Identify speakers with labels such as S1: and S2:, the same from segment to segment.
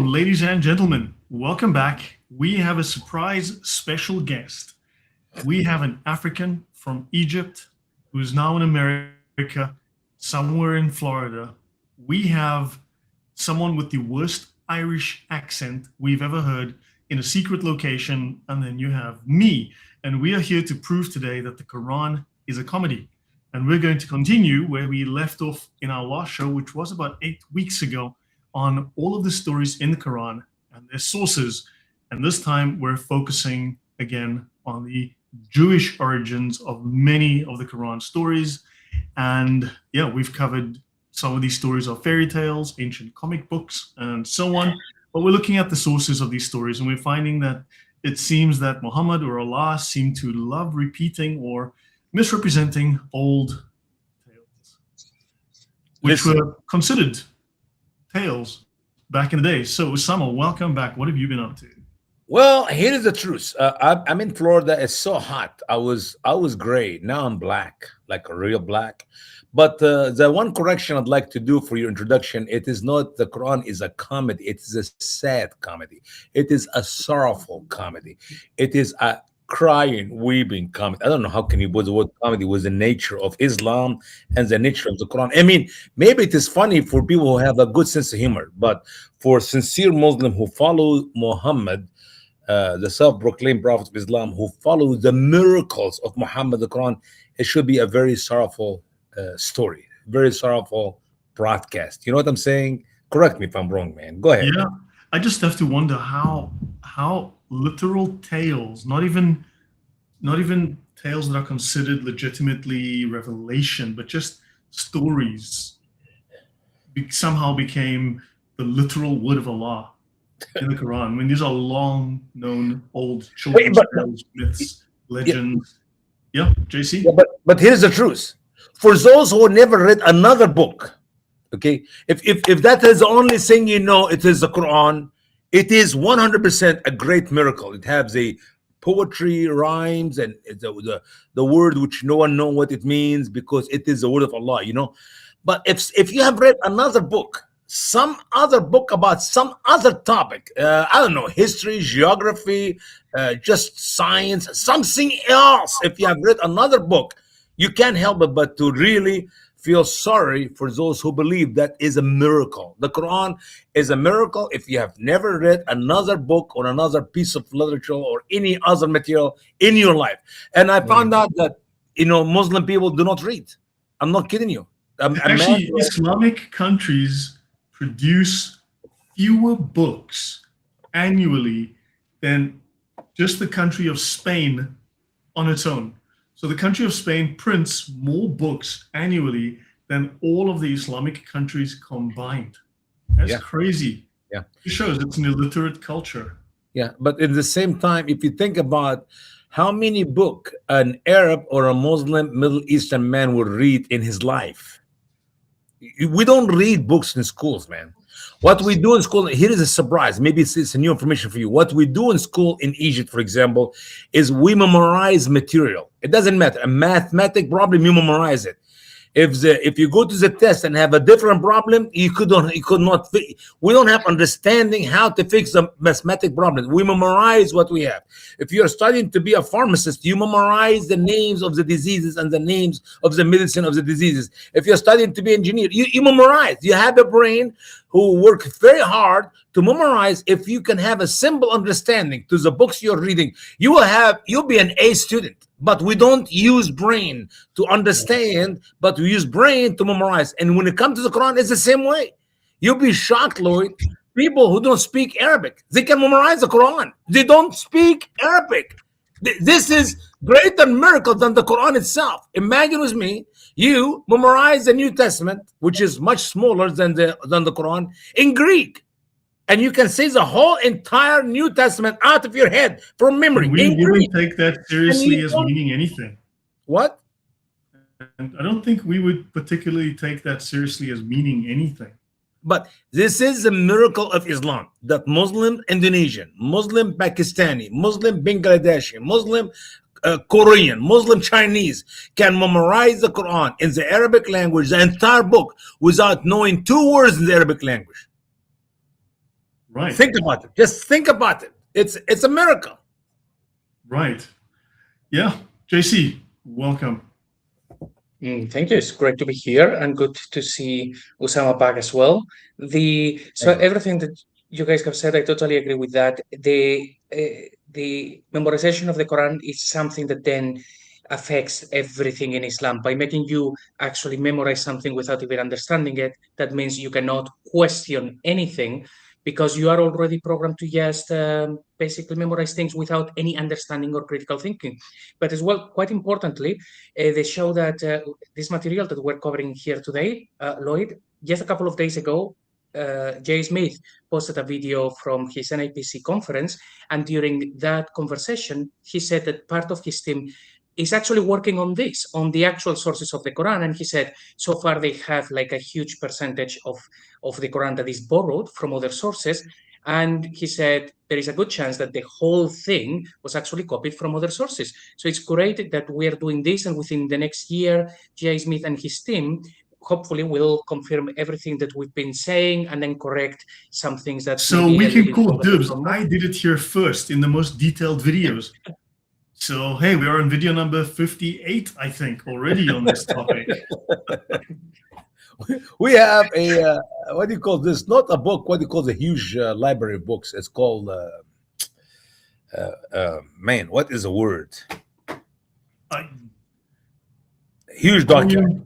S1: ladies and gentlemen, welcome back. We have a surprise special guest. We have an African from Egypt who is now in America, somewhere in Florida. We have someone with the worst Irish accent we've ever heard in a secret location. And then you have me. And we are here to prove today that the Quran is a comedy. And we're going to continue where we left off in our last show, which was about 8 weeks ago, on all of the stories in the Quran and their sources. And this time we're focusing again on the Jewish origins of many of the Quran stories. And yeah, we've covered some of these stories of fairy tales, ancient comic books, and so on. But we're looking at the sources of these stories, and we're finding that it seems that Muhammad or Allah seem to love repeating or misrepresenting old tales, which were considered tales back in the day. So Usama, welcome back. What have you been up to?
S2: Well, here is the truth. I'm in Florida. It's so hot. I was gray. Now I'm black, like a real black. But the one correction I'd like to do for your introduction, it is not the Quran is a comedy. It is a sad comedy. It is a sorrowful comedy. It is a crying, weeping comedy. I don't know how can you put the word comedy with the nature of Islam and the nature of the Quran. I mean, maybe it is funny for people who have a good sense of humor, but for sincere Muslim who follow Muhammad, the self-proclaimed prophet of Islam, who follow the miracles of Muhammad, the Quran, it should be a very sorrowful story, very sorrowful broadcast. You know what I'm saying? Correct me if I'm wrong, man. Go ahead.
S1: Yeah, I just have to wonder how literal tales, not even tales that are considered legitimately revelation, but just stories, somehow became the literal word of Allah in the Quran. I mean, these are long-known old children's tales, myths, legends. Yeah, JC?
S2: Yeah, but here's the truth. For those who never read another book, okay, if that is the only thing you know, it is the Quran. It is 100% a great miracle. It has the poetry, rhymes, and the word which no one knows what it means because it is the word of Allah, you know. But if you have read another book, some other book about some other topic, I don't know, history, geography, just science, something else, if you have read another book, you can't help it but to really feel sorry for those who believe that is a miracle. The Quran is a miracle. If you have never read another book or another piece of literature or any other material in your life. And I found out that, you know, Muslim people do not read. I'm not kidding you.
S1: Actually, Islamic countries produce fewer books annually than just the country of Spain on its own. So the country of Spain prints more books annually than all of the Islamic countries combined. That's crazy.
S2: Yeah.
S1: It shows it's an illiterate culture.
S2: Yeah, but at the same time, if you think about how many books an Arab or a Muslim Middle Eastern man will read in his life. We don't read books in schools, man. What we do in school, here is a surprise. Maybe it's a new information for you. What we do in school in Egypt, for example, is we memorize material. It doesn't matter. A mathematic problem, you memorize it. If you go to the test and have a different problem, you could not. We don't have understanding how to fix the mathematic problem. We memorize what we have. If you're studying to be a pharmacist, you memorize the names of the diseases and the names of the medicine of the diseases. If you're studying to be an engineer, you memorize. You have a brain who work very hard to memorize. If you can have a simple understanding to the books you're reading, you'll be an A student. But we don't use brain to understand, but we use brain to memorize. And when it comes to the Quran, it's the same way. You'll be shocked, Lloyd. People who don't speak Arabic, they can memorize the Quran. They don't speak Arabic. This is greater miracle than the Quran itself. Imagine with me, you memorize the New Testament, which is much smaller than the Quran, in Greek. And you can say the whole entire New Testament out of your head from memory.
S1: We wouldn't take that seriously as meaning anything.
S2: What?
S1: And I don't think we would particularly take that seriously as meaning anything.
S2: But this is the miracle of Islam, that Muslim Indonesian, Muslim Pakistani, Muslim Bangladeshi, Muslim Korean, Muslim Chinese can memorize the Quran in the Arabic language, the entire book, without knowing 2 words in the Arabic language.
S1: Right.
S2: Think about it. Just think about it. It's a miracle.
S1: Right. Yeah. JC, welcome.
S3: Thank you. It's great to be here and good to see Usama back as well. Everything that you guys have said, I totally agree with that. The memorization of the Quran is something that then affects everything in Islam by making you actually memorize something without even understanding it. That means you cannot question anything because you are already programmed to just basically memorize things without any understanding or critical thinking. But as well, quite importantly, they show that this material that we're covering here today, Lloyd, just a couple of days ago, Jay Smith posted a video from his NIPC conference, and during that conversation, he said that part of his team is actually working on this, on the actual sources of the Quran. And he said, so far they have like a huge percentage of the Quran that is borrowed from other sources. And he said there is a good chance that the whole thing was actually copied from other sources. So it's great that we are doing this, and within the next year, Jay Smith and his team hopefully will confirm everything that we've been saying and then correct some things that.
S1: So we can call dibs. I did it here first in the most detailed videos. So hey, we are on video number 58, I think, already on this topic.
S2: We have a what do you call this? Not a book. What do you call the huge library of books? It's called man. What is the word? Huge document.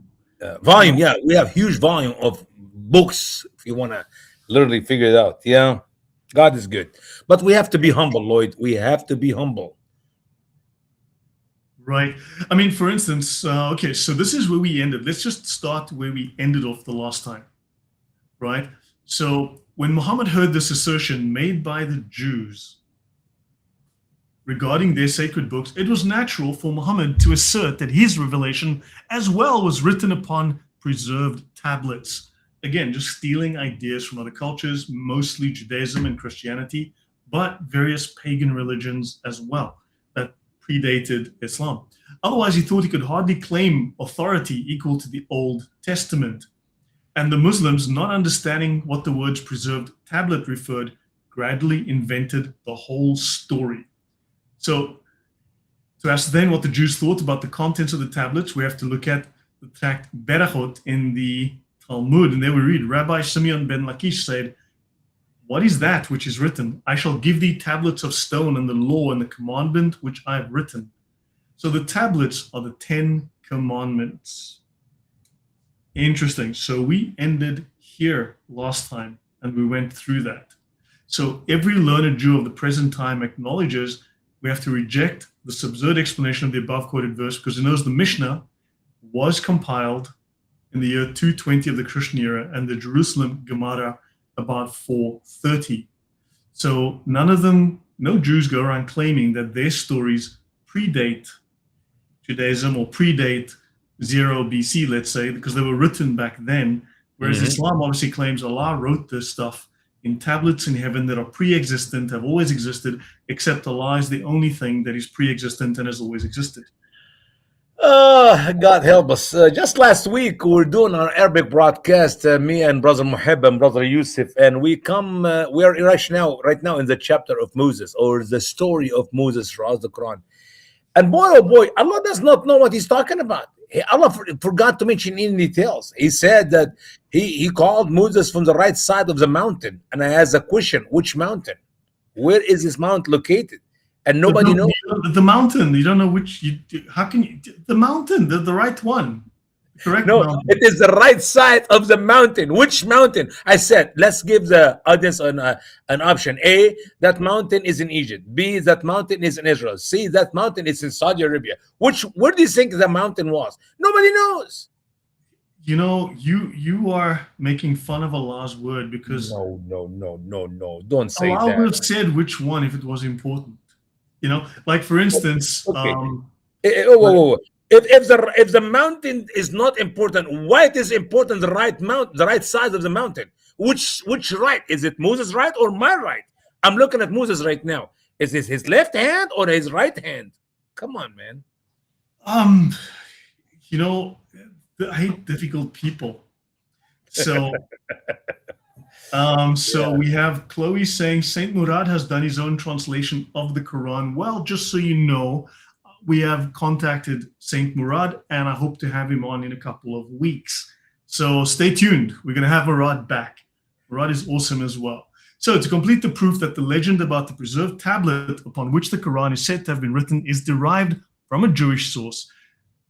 S2: Volume. Yeah, we have huge volume of books. If you want to literally figure it out, yeah, God is good, but we have to be humble, Lloyd. We have to be humble.
S1: Right. I mean, for instance, okay, so this is where we ended. Let's just start where we ended off the last time, right? So when Muhammad heard this assertion made by the Jews regarding their sacred books, it was natural for Muhammad to assert that his revelation as well was written upon preserved tablets. Again, just stealing ideas from other cultures, mostly Judaism and Christianity, but various pagan religions as well that predated Islam. Otherwise, he thought he could hardly claim authority equal to the Old Testament. And the Muslims, not understanding what the words preserved tablet referred, gradually invented the whole story. So to ascertain what the Jews thought about the contents of the tablets, we have to look at the tract Berachot in the Talmud, and there we read, Rabbi Simeon ben Lakish said, "What is that which is written? I shall give thee tablets of stone and the law and the commandment which I have written." So the tablets are the 10 commandments. Interesting. So we ended here last time, and we went through that. So every learned Jew of the present time acknowledges we have to reject this absurd explanation of the above quoted verse because he knows the Mishnah was compiled in the year 220 of the Christian era and the Jerusalem Gemara about 430. So none of them, no Jews go around claiming that their stories predate Judaism or predate 0 BC, let's say, because they were written back then. Whereas Islam obviously claims Allah wrote this stuff in tablets in heaven that are pre-existent, have always existed, except Allah is the only thing that is pre-existent and has always existed.
S2: God help us. Just last week, we were doing our Arabic broadcast, me and Brother Muhib and Brother Yusuf, and we are right now in the chapter of Moses, or the story of Moses throughout the Quran. And boy, oh boy, Allah does not know what he's talking about. Allah forgot to mention any details. He said that he called Moses from the right side of the mountain. And I asked a question, which mountain? Where is this mountain located? And nobody knows.
S1: The mountain, you don't know which, how can you, the mountain, the right one. Correct.
S2: No,
S1: mountain.
S2: it is the right side of the mountain. Which mountain? I said, let's give the audience an option. A, that mountain is in Egypt. B, that mountain is in Israel. C, that mountain is in Saudi Arabia. Where do you think the mountain was? Nobody knows.
S1: You know, you are making fun of Allah's word because
S2: no. Don't say
S1: Allah
S2: that.
S1: would have said which one if it was important. You know, like for instance,
S2: okay. Whoa. If the mountain is not important, why it is important the right side of the mountain? Which right? Is it Moses' right or my right? I'm looking at Moses right now. Is this his left hand or his right hand? Come on, man.
S1: You know, I hate difficult people. So So we have Chloe saying Saint Murad has done his own translation of the Quran. Well, just so you know, we have contacted Saint Murad, and I hope to have him on in a couple of weeks. So stay tuned. We're going to have Murad back. Murad is awesome as well. So to complete the proof that the legend about the preserved tablet upon which the Quran is said to have been written is derived from a Jewish source,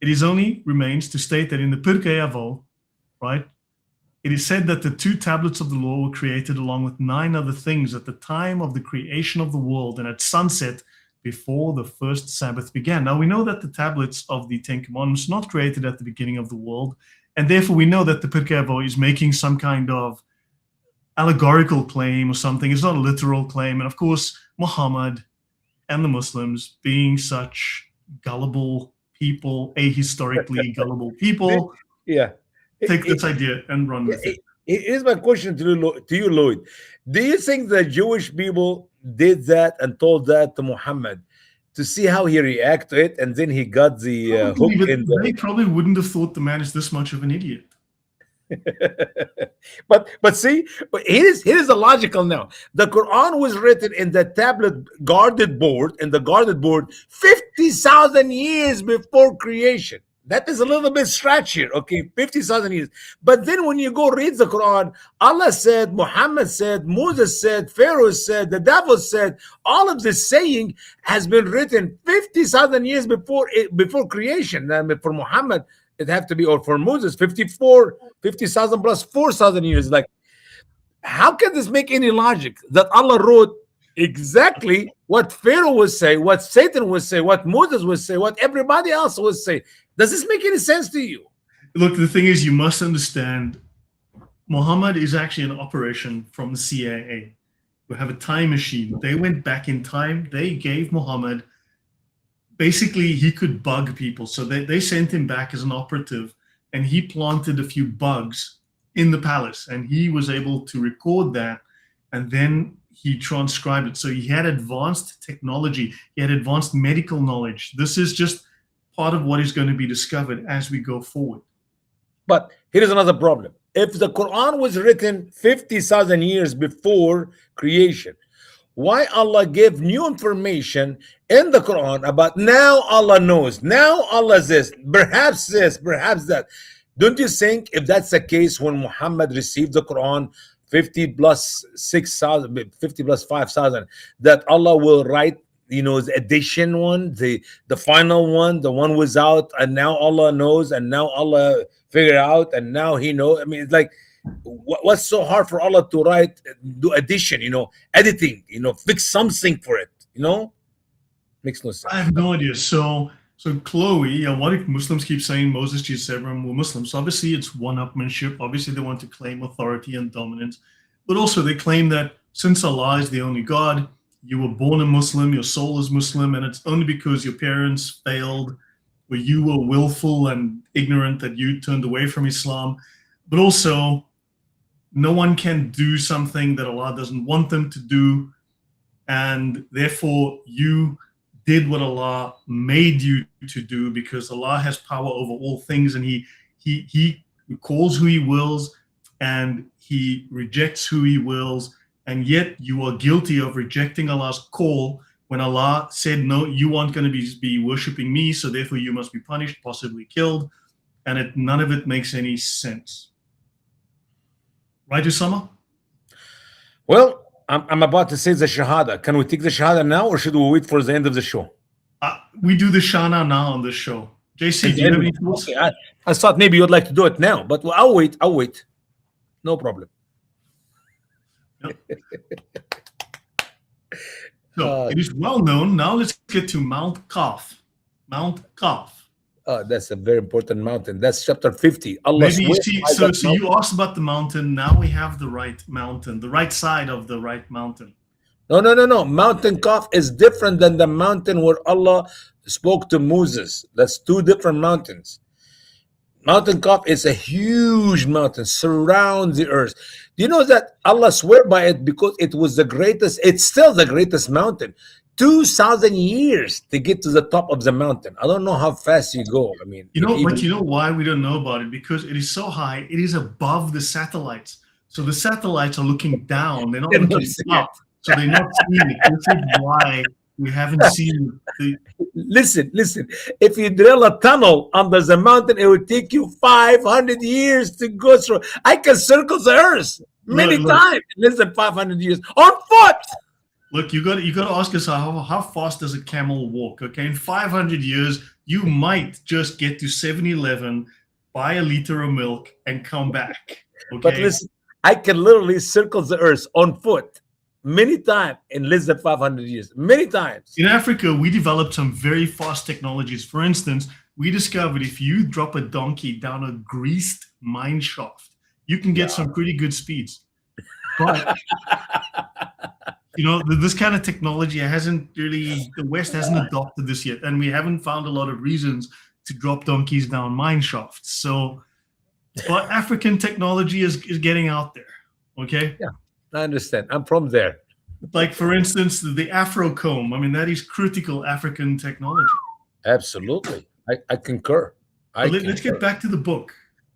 S1: it is only remains to state that in the pt8, right, it is said that the 2 tablets of the law were created along with 9 other things at the time of the creation of the world and at sunset before the first Sabbath began. Now we know that the tablets of the 10 Commandments were not created at the beginning of the world, and therefore we know that the pt8 is making some kind of allegorical claim or something. It's not a literal claim. And of course, Muhammad and the Muslims, being such gullible people, ahistorically gullible people, take this idea and run with it.
S2: Here's my question to you, Lloyd. Do you think the Jewish people did that and told that to Muhammad to see how he react to it, and then he got the hook in the...
S1: They probably wouldn't have thought the man is this much of an idiot.
S2: but see, here's the logical now. The Quran was written in the tablet guarded board, 50,000 years before creation. That is a little bit stretchy, okay? 50,000 years. But then when you go read the Quran, Allah said, Muhammad said, Moses said, Pharaoh said, the devil said, all of this saying has been written 50,000 years before creation. And for Muhammad, it have to be, or for Moses, 50,000 plus 4,000 years. Like, how can this make any logic that Allah wrote exactly what Pharaoh would say, what Satan would say, what Moses would say, what everybody else would say? Does this make any sense to you?
S1: Look, the thing is, you must understand, Muhammad is actually an operation from the CIA. We have a time machine. They went back in time. They gave Muhammad, basically, he could bug people. So they sent him back as an operative, and he planted a few bugs in the palace, and he was able to record that, and then he transcribed it. So he had advanced technology. He had advanced medical knowledge. This is just part of what is going to be discovered as we go forward.
S2: But here is another problem. If the Quran was written 50,000 years before creation, why Allah gave new information in the Quran about now Allah knows, now Allah this, perhaps that? Don't you think if that's the case, when Muhammad received the Quran 50 plus 6,000, 50 plus 5,000, that Allah will write, the addition one, the final one, the one without, and now Allah knows, and now Allah figure out, and now he knows. I mean, it's like, what's so hard for Allah to write, do addition, editing, fix something for it, makes no sense.
S1: I have no idea. So Chloe, what if Muslims keep saying Moses, Jesus, Abraham were Muslims? Obviously, it's one-upmanship. Obviously, they want to claim authority and dominance. But also, they claim that since Allah is the only God, you were born a Muslim, your soul is Muslim, and it's only because your parents failed, or you were willful and ignorant, that you turned away from Islam. But also, no one can do something that Allah doesn't want them to do, and therefore you did what Allah made you to do, because Allah has power over all things, and He calls who He wills and He rejects who He wills, and yet you are guilty of rejecting Allah's call when Allah said, no, you aren't going to be worshiping me, so therefore you must be punished, possibly killed, and none of it makes any sense. Right, Usama?
S2: Well, I'm about to say the Shahada. Can we take the Shahada now, or should we wait for the end of the show?
S1: We do the Shana now on this show. JC, do you have any thoughts?
S2: Okay, I thought maybe you'd like to do it now, but I'll wait. No problem.
S1: Yep. So it is well known. Now let's get to Mount Qaf. Mount Qaf.
S2: That's a very important mountain. That's chapter 50. Allah.
S1: Maybe you see, so you asked about the mountain. Now we have the right mountain, the right side of the right mountain.
S2: No. Mountain Qaf is different than the mountain where Allah spoke to Moses. That's 2 different mountains. Mountain Qaf is a huge mountain, surrounds the earth. Do you know that Allah swear by it because it was the greatest, it's still the greatest mountain. 2,000 years to get to the top of the mountain. I don't know how fast you go. I mean,
S1: but you know why we don't know about it? Because it is so high, it is above the satellites. So the satellites are looking down; they're not
S2: They're not
S1: looking
S2: seeing
S1: up. So they're not seeing it. This is why we haven't seen the.
S2: Listen. If you drill a tunnel under the mountain, it would take you 500 years to go through. I can circle the earth many
S1: Look.
S2: times in less than 500 years on foot.
S1: Look, you got to ask yourself how fast does a camel walk? Okay, in 500 years, you might just get to 7-Eleven, buy a liter of milk, and come back. Okay,
S2: But listen, I can literally circle the earth on foot many times in less than 500 years. Many times.
S1: in Africa, we developed some very fast technologies. For instance, we discovered if you drop a donkey down a greased mine shaft, you can get some pretty good speeds. But this kind of technology the West hasn't adopted this yet, and we haven't found a lot of reasons to drop donkeys down mine shafts. So, but African technology is getting out there. Okay.
S2: Yeah, I understand. I'm from there.
S1: Like, for instance, the Afro comb. I mean, that is critical African technology.
S2: Absolutely. I concur.
S1: Let's get back to the book.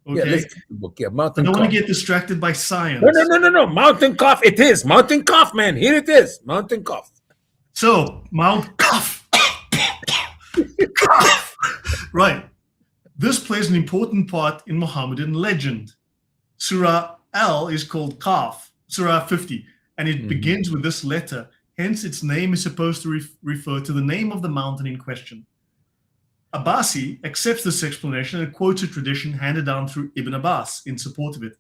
S1: Okay.
S2: Yeah, let's get the book. Yeah,
S1: I
S2: mountain
S1: don't
S2: cough.
S1: want to get distracted by science.
S2: No. Mountain cough. It is mountain cough, man. Here it is. Mountain cough.
S1: So, Mount Cough. Cough. Right. This plays an important part in Mohammedan legend. Surah Al is called Kaf, Surah 50, and it begins with this letter. Hence, its name is supposed to refer to the name of the mountain in question. Abbasi accepts this explanation and quotes a tradition handed down through Ibn Abbas in support of it.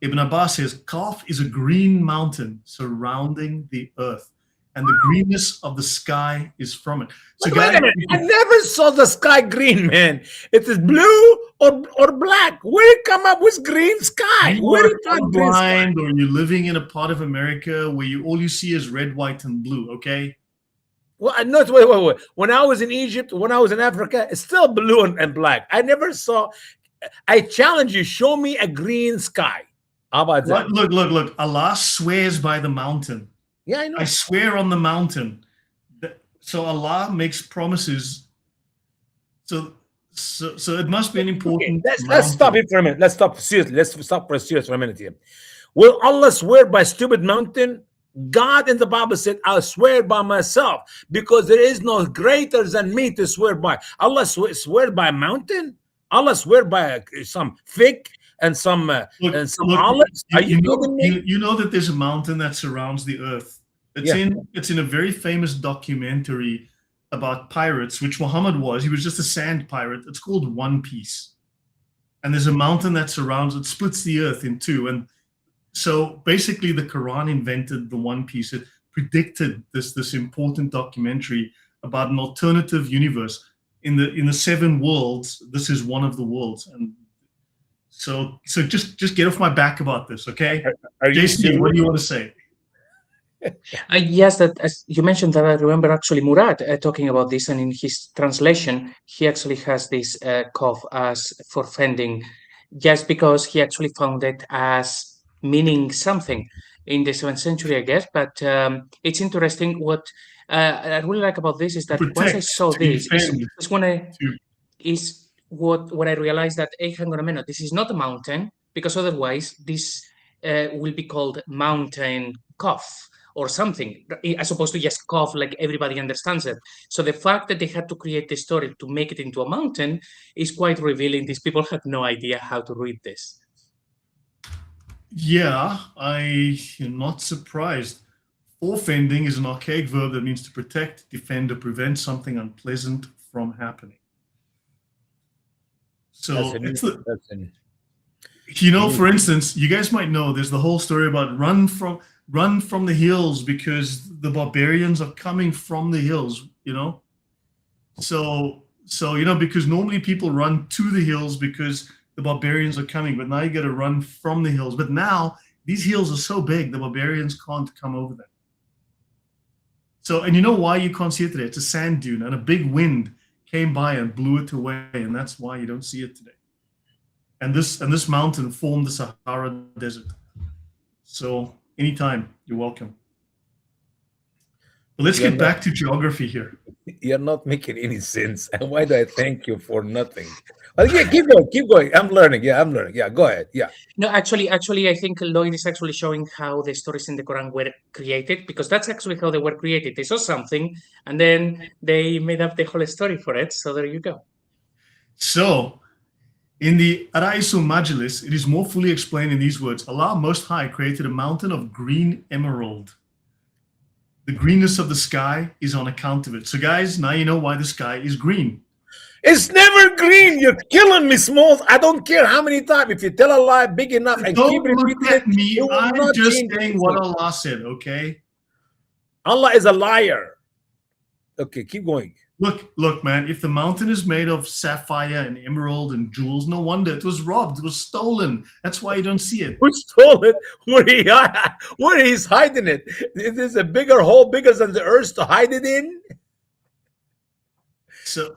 S1: Ibn Abbas says, Kaf is a green mountain surrounding the earth, and the greenness of the sky is from it. So,
S2: Wait a minute. I never saw the sky green, man. It is blue or black. Where did it come up with green sky? Where did it come
S1: blind, or you're living in a part of America where all you see is red, white, and blue, okay?
S2: Well, no, wait. When I was in Egypt, when I was in Africa, it's still blue and black. I never saw. I challenge you, show me a green sky. How about that?
S1: Look. Allah swears by the mountain.
S2: Yeah, I know.
S1: I swear on the mountain. So Allah makes promises. So it must be an important.
S2: Okay, let's stop it for a minute. Let's stop seriously. Let's stop for a minute here. Will Allah swear by stupid mountain? God in the Bible said, I'll swear by myself because there is no greater than me to swear by. Allah swear by a mountain? Allah swear by some fig and some olives? Are you kidding me?
S1: You know that there's a mountain that surrounds the earth. It's in a very famous documentary about pirates, which Muhammad was. He was just a sand pirate. It's called One Piece. And there's a mountain that splits the earth in two. And so basically the Quran invented the One Piece. It predicted this important documentary about an alternative universe. In the 7 worlds, this is one of the worlds. And so just get off my back about this, okay? JC, what do you want to say?
S3: Yes, that as you mentioned that I remember actually Murad talking about this, and in his translation, he actually has this cough as for fending, just because he actually found it as meaning something in the 7th century, I guess. But it's interesting. What I really like about this is that once I saw this, is what I realized that, hey, hang on a minute, this is not a mountain, because otherwise this will be called mountain cough or something, as opposed to just cough like everybody understands it. So the fact that they had to create the story to make it into a mountain is quite revealing. These people had no idea how to read this.
S1: Yeah, I am not surprised. Forfending is an archaic verb that means to protect, defend, or prevent something unpleasant from happening. So for instance, you guys might know there's the whole story about run from the hills because the barbarians are coming from the hills, So because normally people run to the hills because the barbarians are coming, but now you got to run from the hills. But now these hills are so big, the barbarians can't come over them. So, and you know why you can't see it today? It's a sand dune, and a big wind came by and blew it away, and that's why you don't see it today. And this mountain formed the Sahara Desert. So anytime, you're welcome. But let's
S2: You're
S1: get
S2: not,
S1: back to geography here.
S2: you're not making any sense. And why do I thank you for nothing? But yeah, keep going, keep going. I'm learning. Yeah, I'm learning. Yeah, go ahead. Yeah.
S3: No, actually, I think Lloyd is actually showing how the stories in the Quran were created, because that's actually how they were created. They saw something and then they made up the whole story for it. So there you go.
S1: So, in the Araisul Majlis, it is more fully explained in these words. Allah Most High created a mountain of green emerald. The greenness of the sky is on account of it. So, guys, now you know why the sky is green.
S2: It's never green. You're killing me, Smalls. I don't care how many times. If you tell a lie big enough and
S1: Don't
S2: keep
S1: look
S2: repeating
S1: at
S2: it,
S1: me.
S2: it will
S1: I'm
S2: not
S1: just
S2: change
S1: saying what
S2: anything.
S1: Allah said, okay?
S2: Allah is a liar. Okay, keep going.
S1: Look, man, if the mountain is made of sapphire and emerald and jewels, no wonder it was robbed, it was stolen. That's why you don't see it.
S2: Who stole it? Where he's hiding it? Is this a bigger hole, bigger than the earth to hide it in?
S1: So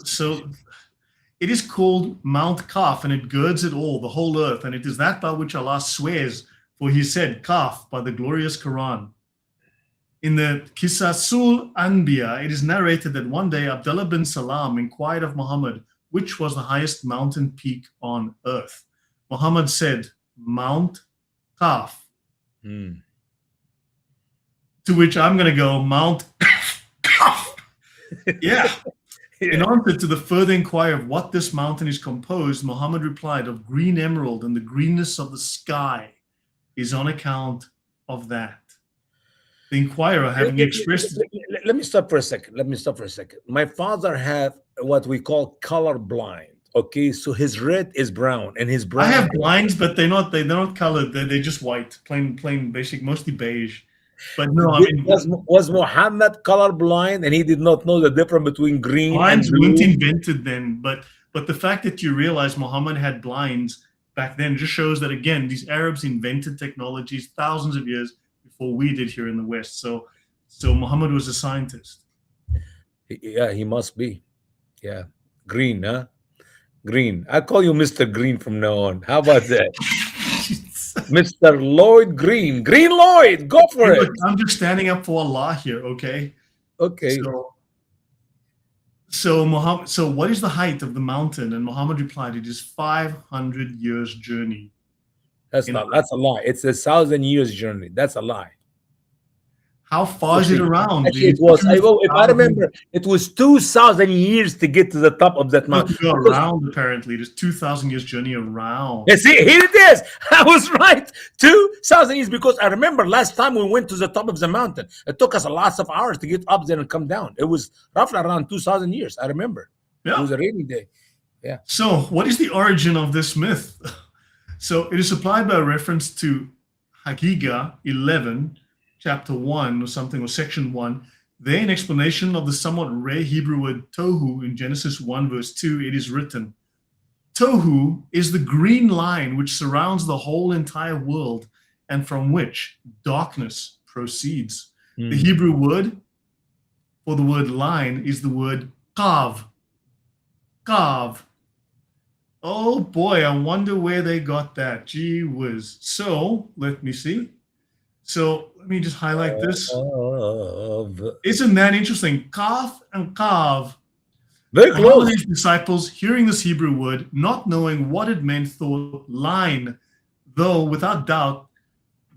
S1: it is called Mount Kaf, and it girds it all, the whole earth, and it is that by which Allah swears, for he said, Kaf, by the glorious Quran. In the Qisasul Anbiya, it is narrated that one day Abdullah bin Salam inquired of Muhammad, which was the highest mountain peak on earth. Muhammad said, Mount Kaf. To which I'm going to go, Mount Kaf. Yeah. In answer to the further inquiry of what this mountain is composed, Muhammad replied, of green emerald, and the greenness of the sky is on account of that. The inquirer, having expressed...
S2: Let me stop for a second. My father had what we call color blind. Okay, so his red is brown, and his brown...
S1: I have blinds, but they're not colored. They're just white, plain, basic, mostly beige. But no, I mean...
S2: Was Muhammad color blind, and he did not know the difference between green
S1: blinds
S2: and blue?
S1: weren't invented then, but the fact that you realize Muhammad had blinds back then just shows that, again, these Arabs invented technologies thousands of years before we did here in the West. So Muhammad was a scientist.
S2: Yeah, he must be. Yeah. Green, huh? Green. I call you Mr. Green from now on. How about that? Mr. Lloyd Green. Green Lloyd. Go for it.
S1: I'm just standing up for Allah here, okay?
S2: Okay.
S1: So Muhammad, so what is the height of the mountain? And Muhammad replied, it is 500 years journey.
S2: That's a lie. It's 1,000 years journey. That's a lie.
S1: How far is it around?
S2: Actually, it was, if I remember, it was 2,000 years to get to the top of that mountain.
S1: To go around, apparently. There's 2,000 years journey around.
S2: Yeah, see, here it is. I was right. 2,000 years, because I remember last time we went to the top of the mountain. It took us a lots of hours to get up there and come down. It was roughly around 2,000 years. I remember. Yeah. It was a rainy day. Yeah.
S1: So what is the origin of this myth? So it is supplied by reference to Hagiga 11, chapter 1 or something, or section 1. There, in explanation of the somewhat rare Hebrew word tohu in Genesis 1 verse 2, it is written, Tohu is the green line which surrounds the whole entire world and from which darkness proceeds. The Hebrew word for the word line is the word kav. Kav. Oh boy, I wonder where they got that. Gee whiz. So, let me see. So, let me just highlight this. Isn't that interesting? Kaf and Kav.
S2: Very close.
S1: These disciples, hearing this Hebrew word, not knowing what it meant, thought line, though without doubt,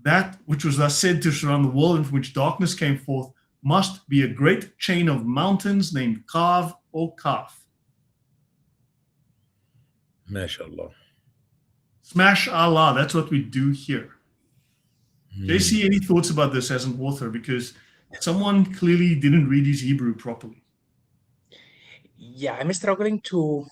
S1: that which was thus said to surround the world and from which darkness came forth must be a great chain of mountains named Kav or Kaf.
S2: MashaAllah.
S1: Smash Allah, that's what we do here. JC, any thoughts about this as an author? Because someone clearly didn't read his Hebrew properly.
S3: Yeah, I'm struggling to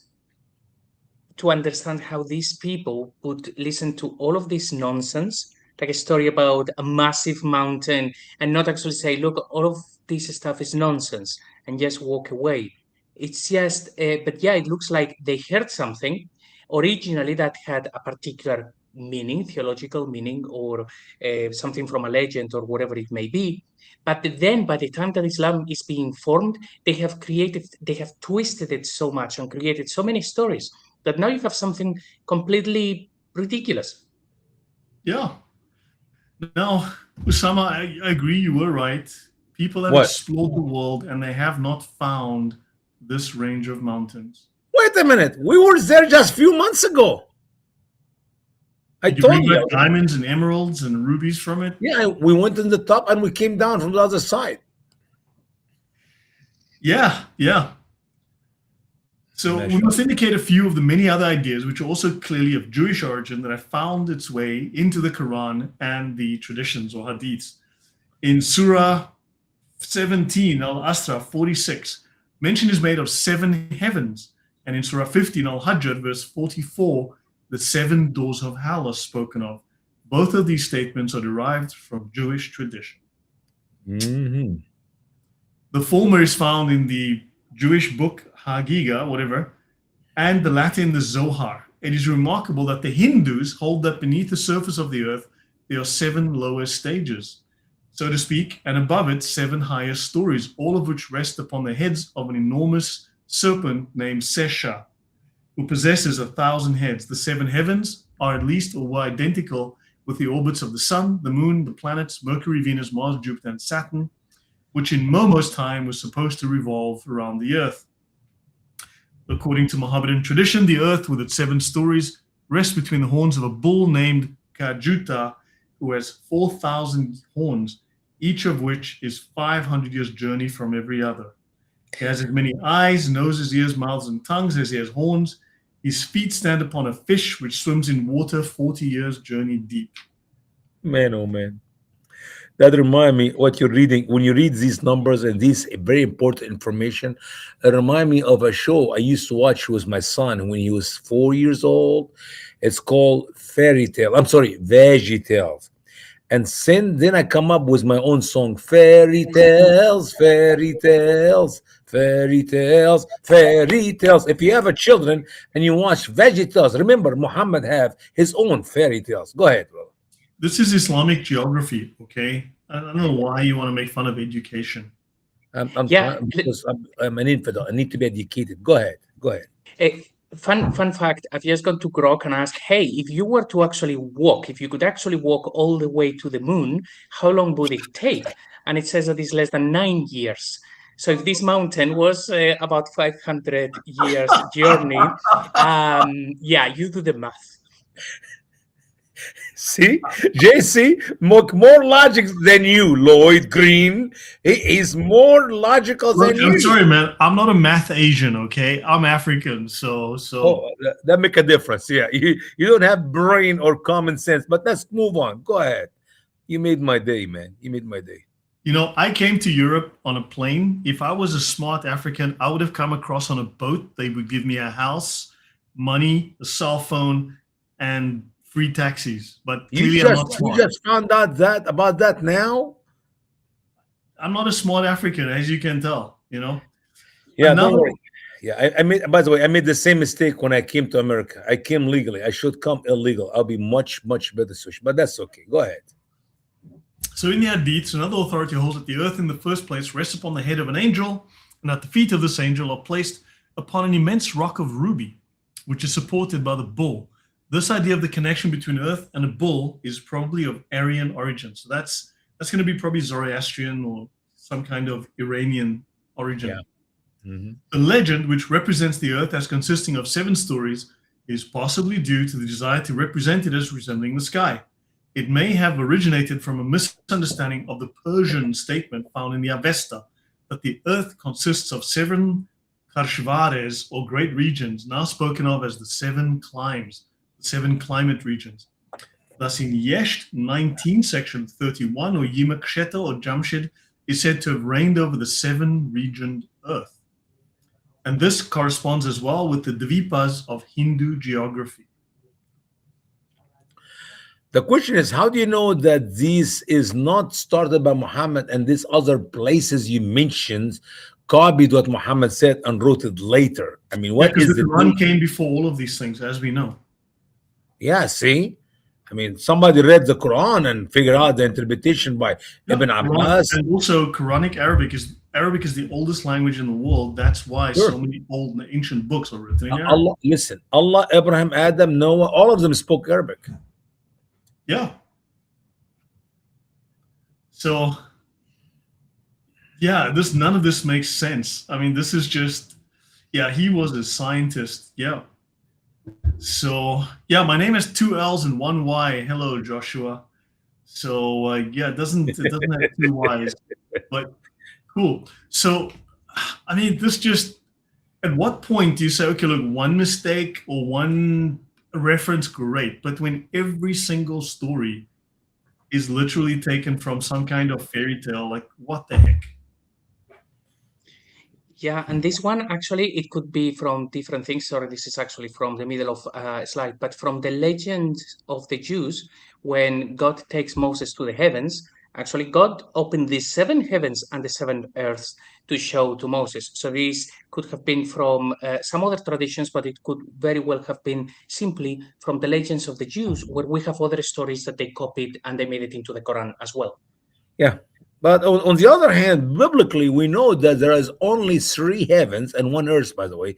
S3: understand how these people would listen to all of this nonsense, like a story about a massive mountain, and not actually say, look, all of this stuff is nonsense, and just walk away. It's just, but yeah, it looks like they heard something originally that had a particular meaning, theological meaning, or something from a legend or whatever it may be. But then by the time that Islam is being formed, they have twisted it so much and created so many stories that now you have something completely ridiculous.
S1: Yeah. Now, Usama, I agree, you were right. People have
S2: What?
S1: explored the world and they have not found this range of mountains.
S2: Wait a minute. We were there just a few months ago. I
S1: Did you
S2: told
S1: bring
S2: you.
S1: back diamonds and emeralds and rubies from it?
S2: Yeah, we went in the top and we came down from the other side.
S1: Yeah, yeah. So we must indicate a few of the many other ideas which are also clearly of Jewish origin that have found its way into the Quran and the traditions or hadiths. In Surah 17, Al-Asra 46, mention is made of 7 heavens. And in Surah 15, Al-Hajj, verse 44, the 7 doors of hell are spoken of. Both of these statements are derived from Jewish tradition.
S2: Mm-hmm.
S1: The former is found in the Jewish book Hagiga, whatever, and the Latin, the Zohar. It is remarkable that the Hindus hold that beneath the surface of the earth, there are 7 lower stages, so to speak, and above it, 7 higher stories, all of which rest upon the heads of an enormous serpent named Sesha, who possesses 1,000 heads. The 7 heavens are at least or were identical with the orbits of the sun, the moon, the planets, Mercury, Venus, Mars, Jupiter, and Saturn, which in Momo's time was supposed to revolve around the earth. According to Mohammedan tradition, the earth with its 7 stories rests between the horns of a bull named Kajuta, who has 4,000 horns, each of which is 500 years' journey from every other. He has as many eyes, noses, ears, mouths, and tongues as he has horns. His feet stand upon a fish which swims in water 40 years' journey deep.
S2: Man, oh man. That remind me what you're reading. When you read these numbers and these very important information, it remind me of a show I used to watch with my son when he was 4 years old. It's called Veggie Tales. And then I come up with my own song, fairy tales, fairy tales, fairy tales, fairy tales. If you have a children and you watch Veggie Tales, remember Muhammad have his own fairy tales. Go ahead, brother.
S1: This is Islamic geography, okay? I don't know why you want to make fun of education.
S2: I'm an infidel. I need to be educated. Go ahead.
S3: Fun fact, I've just gone to Grok and asked, hey, if you were to actually walk, if you could actually walk all the way to the moon, how long would it take? And it says that it's less than 9 years. So if this mountain was about 500 years journey, yeah, you do the math.
S2: See, JC, more logic than you, Lloyd Green. He's more logical than you.
S1: I'm sorry, man. I'm not a math Asian, okay? I'm African, so.
S2: Oh, that make a difference. Yeah, you don't have brain or common sense. But let's move on. Go ahead. You made my day, man. You made my day.
S1: You know, I came to Europe on a plane. If I was a smart African, I would have come across on a boat. They would give me a house, money, a cell phone, and free taxis. But clearly I'm not smart.
S2: You just found out about that now?
S1: I'm not a smart African, as you can tell, you know?
S2: Yeah, don't worry. Yeah, I made, by the way, I made the same mistake when I came to America. I came legally. I should come illegal. I'll be much, much better sushi. But that's okay. Go ahead.
S1: So in the Hadiths, another authority holds that the earth in the first place rests upon the head of an angel, and that the feet of this angel are placed upon an immense rock of ruby, which is supported by the bull. This idea of the connection between earth and a bull is probably of Aryan origin. So that's going to be probably Zoroastrian or some kind of Iranian origin.
S2: Yeah. Mm-hmm.
S1: The legend, which represents the earth as consisting of 7 stories, is possibly due to the desire to represent it as resembling the sky. It may have originated from a misunderstanding of the Persian statement found in the Avesta that the earth consists of 7 Karshvares, or great regions, now spoken of as the 7 climes, the 7 climate regions. Thus in Yesht 19, section 31, or Yimaksheta or Jamshid, is said to have reigned over the 7-regioned earth. And this corresponds as well with the Dvipas of Hindu geography.
S2: The question is, how do you know that this is not started by Muhammad and these other places you mentioned copied what Muhammad said and wrote it later? I mean, what is
S1: the Quran came before all of these things, as we know.
S2: Yeah, see? I mean, somebody read the Quran and figured out the interpretation by Ibn Abbas.
S1: And also, Quranic Arabic is the oldest language in the world. That's why so many old and ancient books are written in Arabic.
S2: Allah, Abraham, Adam, Noah, all of them spoke Arabic.
S1: Yeah. So Yeah, none of this makes sense. I mean, this is just, yeah, he was a scientist. Yeah. So, yeah, my name is two L's and one Y. Hello, Joshua. So, yeah, it doesn't have two Y's, but cool. So, I mean, this just, at what point do you say, okay, look, one mistake or one reference, great, but when every single story is literally taken from some kind of fairy tale, like what the heck?
S3: Yeah, and this one actually it could be from different things. Sorry, this is actually from the middle of slide, but from the legend of the Jews, when God takes Moses to the heavens, actually God opened the seven heavens and the seven earths to show to Moses. So this could have been from some other traditions, but it could very well have been simply from the legends of the Jews, where we have other stories that they copied and they made it into the Quran as well.
S2: Yeah. But on the other hand, biblically, we know that there is only three heavens and one earth, by the way.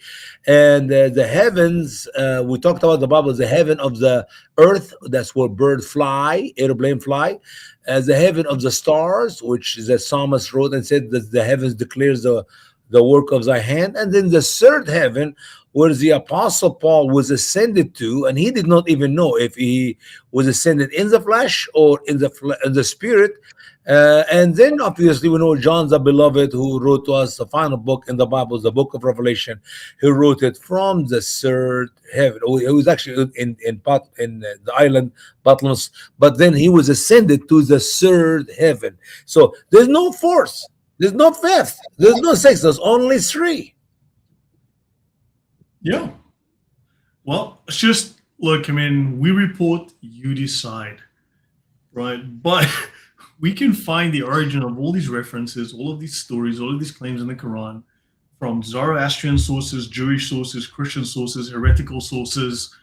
S2: And the heavens, we talked about the Bible, the heaven of the earth, that's where birds fly, airplane fly. As the heaven of the stars, which the psalmist wrote and said that the heavens declares the work of thy hand. And then the third heaven, where the apostle Paul was ascended to, and he did not even know if he was ascended in the flesh or in the spirit. And then obviously we know John the beloved, who wrote to us the final book in the Bible, the book of Revelation. He wrote it from the third heaven. He was actually in the island Patmos, but then he was ascended to the third heaven. So there's no fourth, there's no fifth, there's no sixth, there's only three.
S1: Yeah. Well, it's just, look, I mean, we report, you decide, right? But we can find the origin of all these references, all of these stories, all of these claims in the Quran from Zoroastrian sources, Jewish sources, Christian sources, heretical sources,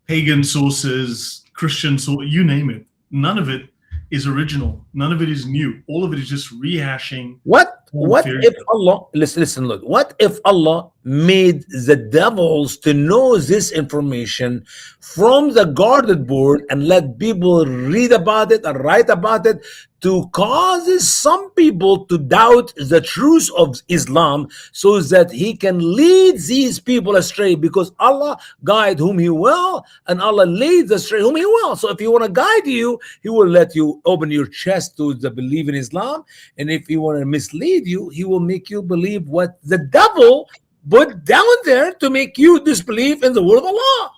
S1: pagan sources, Christian sources, you name it. None of it is original. None of it is new. All of it is just rehashing.
S2: What if Allah, listen, look, what if Allah made the devils to know this information from the guarded board and let people read about it and write about it to cause some people to doubt the truth of Islam, so that he can lead these people astray, because Allah guide whom he will and Allah leads astray whom he will. So if he want to guide you, he will let you open your chest to the belief in Islam, and if he want to mislead you, he will make you believe what the devil put down there to make you disbelieve in the word of Allah.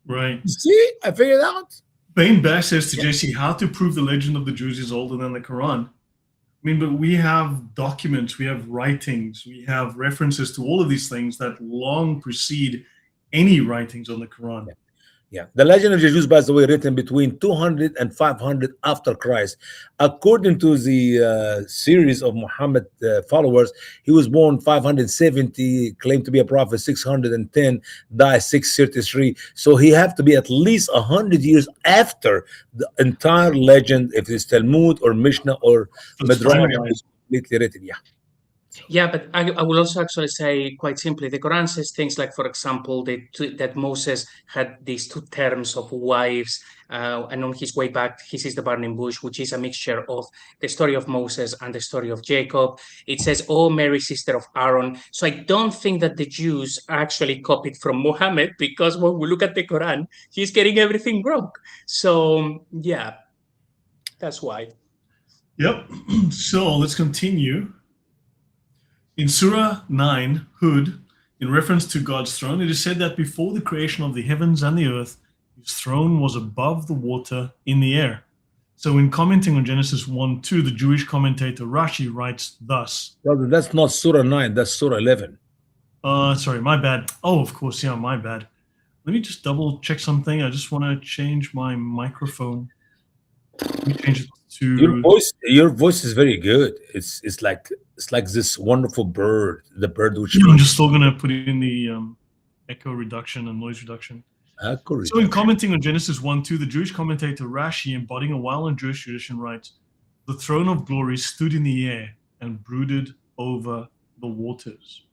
S1: Right.
S2: See, I figured it out.
S1: Bain Bash says to JC, how to prove the legend of the Jews is older than the Quran. I mean, but we have documents, we have writings, we have references to all of these things that long precede any writings on the Quran.
S2: Yeah, the legend of the Jews, by the way, written between 200 and 500 after Christ. According to the series of Muhammad followers, he was born 570, claimed to be a prophet 610, died 633. So he have to be at least 100 years after the entire legend, if it's Talmud or Mishnah or Midrash, is completely written. Yeah.
S3: Yeah, but I will also actually say quite simply, the Quran says things like, for example, that Moses had these two terms of wives, and on his way back, he sees the burning bush, which is a mixture of the story of Moses and the story of Jacob. It says, oh, Mary, sister of Aaron. So I don't think that the Jews actually copied from Muhammad, because when we look at the Quran, he's getting everything wrong. So, yeah, that's why.
S1: Yep. So let's continue. In Surah 9, Hud, in reference to God's throne, it is said that before the creation of the heavens and the earth, his throne was above the water in the air. So in commenting on Genesis 1:2, the Jewish commentator Rashi writes thus.
S2: Brother, that's not Surah 9, that's Surah 11.
S1: Sorry, my bad. Oh, of course, yeah, my bad. Let me just double check something. I just want to change my microphone. Let me change it to...
S2: Your voice is very good. It's like this wonderful bird, the bird which...
S1: I'm just still going to put in the echo reduction and noise reduction. So in commenting on Genesis 1:2, the Jewish commentator Rashi, embodying a well-known Jewish tradition, writes, the throne of glory stood in the air and brooded over the waters.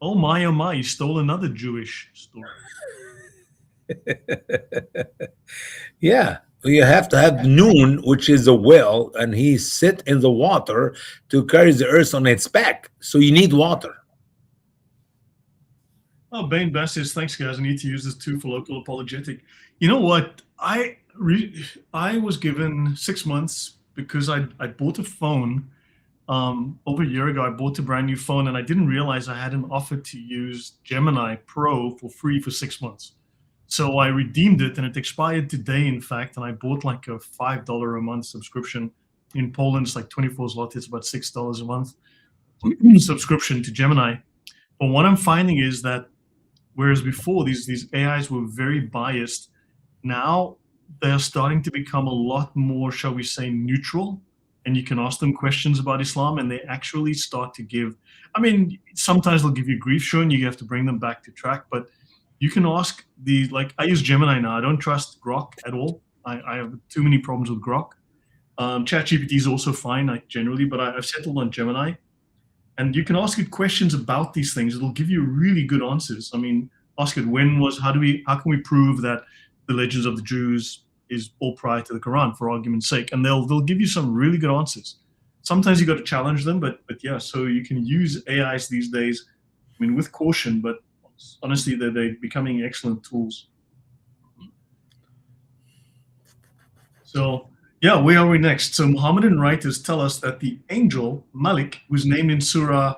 S1: Oh my, you stole another Jewish story.
S2: Yeah. You have to have Noon, which is a whale, and he sit in the water to carry the earth on its back. So you need water.
S1: Oh, Bane Bass says, thanks, guys. I need to use this too for local apologetic. You know what? I was given 6 months because I bought a phone over a year ago. I bought a brand new phone, and I didn't realize I had an offer to use Gemini Pro for free for 6 months. So I redeemed it, and it expired today, in fact, and I bought like a $5 a month subscription. In Poland, it's like 24 zloty. It's about $6 a month subscription to Gemini. But what I'm finding is that whereas before these AIs were very biased, now they're starting to become a lot more, shall we say, neutral. And you can ask them questions about Islam, and they actually start to give, I mean, sometimes they'll give you grief, sure, and you have to bring them back to track. But you can ask like, I use Gemini now. I don't trust Grok at all. I have too many problems with Grok. ChatGPT is also fine, like generally, but I've settled on Gemini. And you can ask it questions about these things. It'll give you really good answers. I mean, ask it how can we prove that the Legends of the Jews is all prior to the Quran, for argument's sake? And they'll give you some really good answers. Sometimes you got to challenge them, but yeah. So you can use AIs these days, I mean, with caution, but honestly, they're becoming excellent tools. So yeah, where are we next? So Muhammadan writers tell us that the angel Malik, who's named in Surah,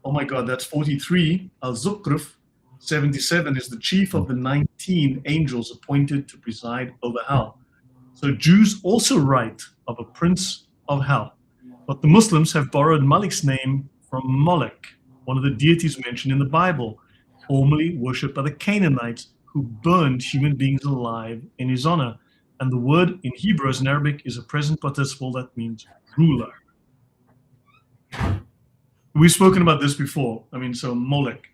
S1: oh my God, that's 43, Al-Zukhruf 77, is the chief of the 19 angels appointed to preside over hell. So Jews also write of a prince of hell, but the Muslims have borrowed Malik's name from Moloch, one of the deities mentioned in the Bible, formerly worshipped by the Canaanites, who burned human beings alive in his honor. And the word in Hebrew as in Arabic is a present participle that means ruler. We've spoken about this before. I mean, so Molech.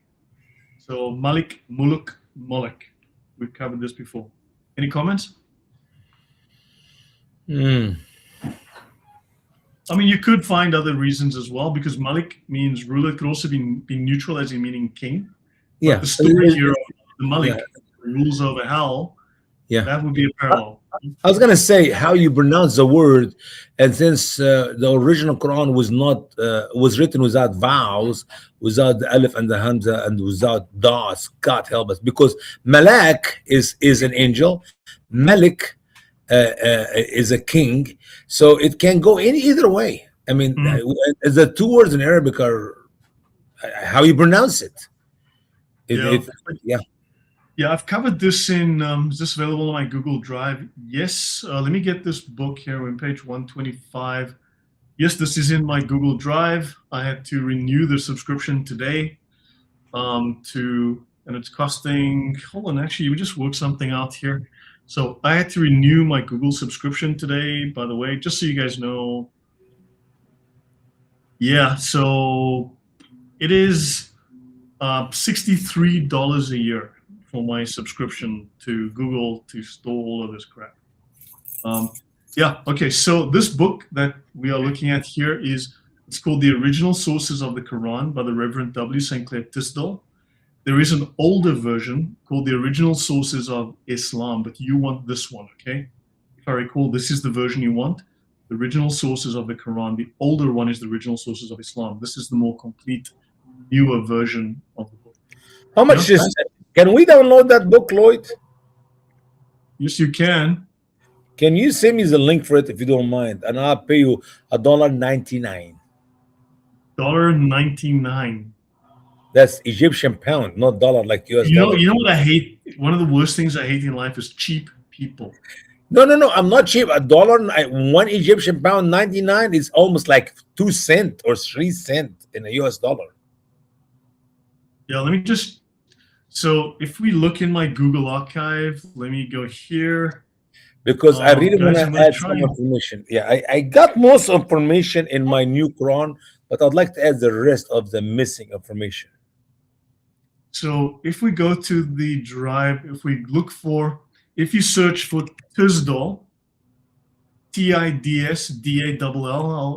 S1: So Malik, Muluk, Molech. We've covered this before. Any comments? I mean, you could find other reasons as well, because Malik means ruler. It could also be neutral, as in meaning king.
S2: Yeah.
S1: But the story here of the Malik rules over hell, that would be a parallel.
S2: I was going to say how you pronounce the word, and since the original Quran was written without vowels, without the alif and the hamza, and without das, God help us, because Malak is an angel, Malik is a king, so it can go in either way. I mean, the two words in Arabic are how you pronounce it.
S1: Yeah, I've covered this in, is this available on my Google Drive? Yes, let me get this book here on page 125. Yes, this is in my Google Drive. I had to renew the subscription today and it's costing, hold on, actually, we just worked something out here. So I had to renew my Google subscription today, by the way, just so you guys know. Yeah, so it is $63 a year for my subscription to Google to store all of this crap. Yeah, okay, so this book that we are looking at here it's called The Original Sources of the Quran by the Reverend W. St. Clair Tisdale. There is an older version called The Original Sources of Islam, but you want this one, okay? If I recall, this is the version you want. The Original Sources of the Quran. The older one is The Original Sources of Islam. This is the more complete, newer version of the book.
S2: How much is it? Can we download that book, Lloyd?
S1: Yes, you can.
S2: Can you send me the link for it if you don't mind? And I'll pay you $1.99.
S1: $1.99.
S2: That's Egyptian pound, not dollar like US
S1: dollar.
S2: dollar.
S1: You know what I hate? One of the worst things I hate in life is cheap people.
S2: No, I'm not cheap. One Egyptian pound 99 is almost like 2 cents or 3 cents in a US dollar.
S1: Yeah, let me just. So if we look in my Google archive, let me go here.
S2: Because I really want to add some information. Yeah, I got most information in my new Quran, but I'd like to add the rest of the missing information.
S1: So if we go to the drive, if you search for Tisdall, Tidsdall,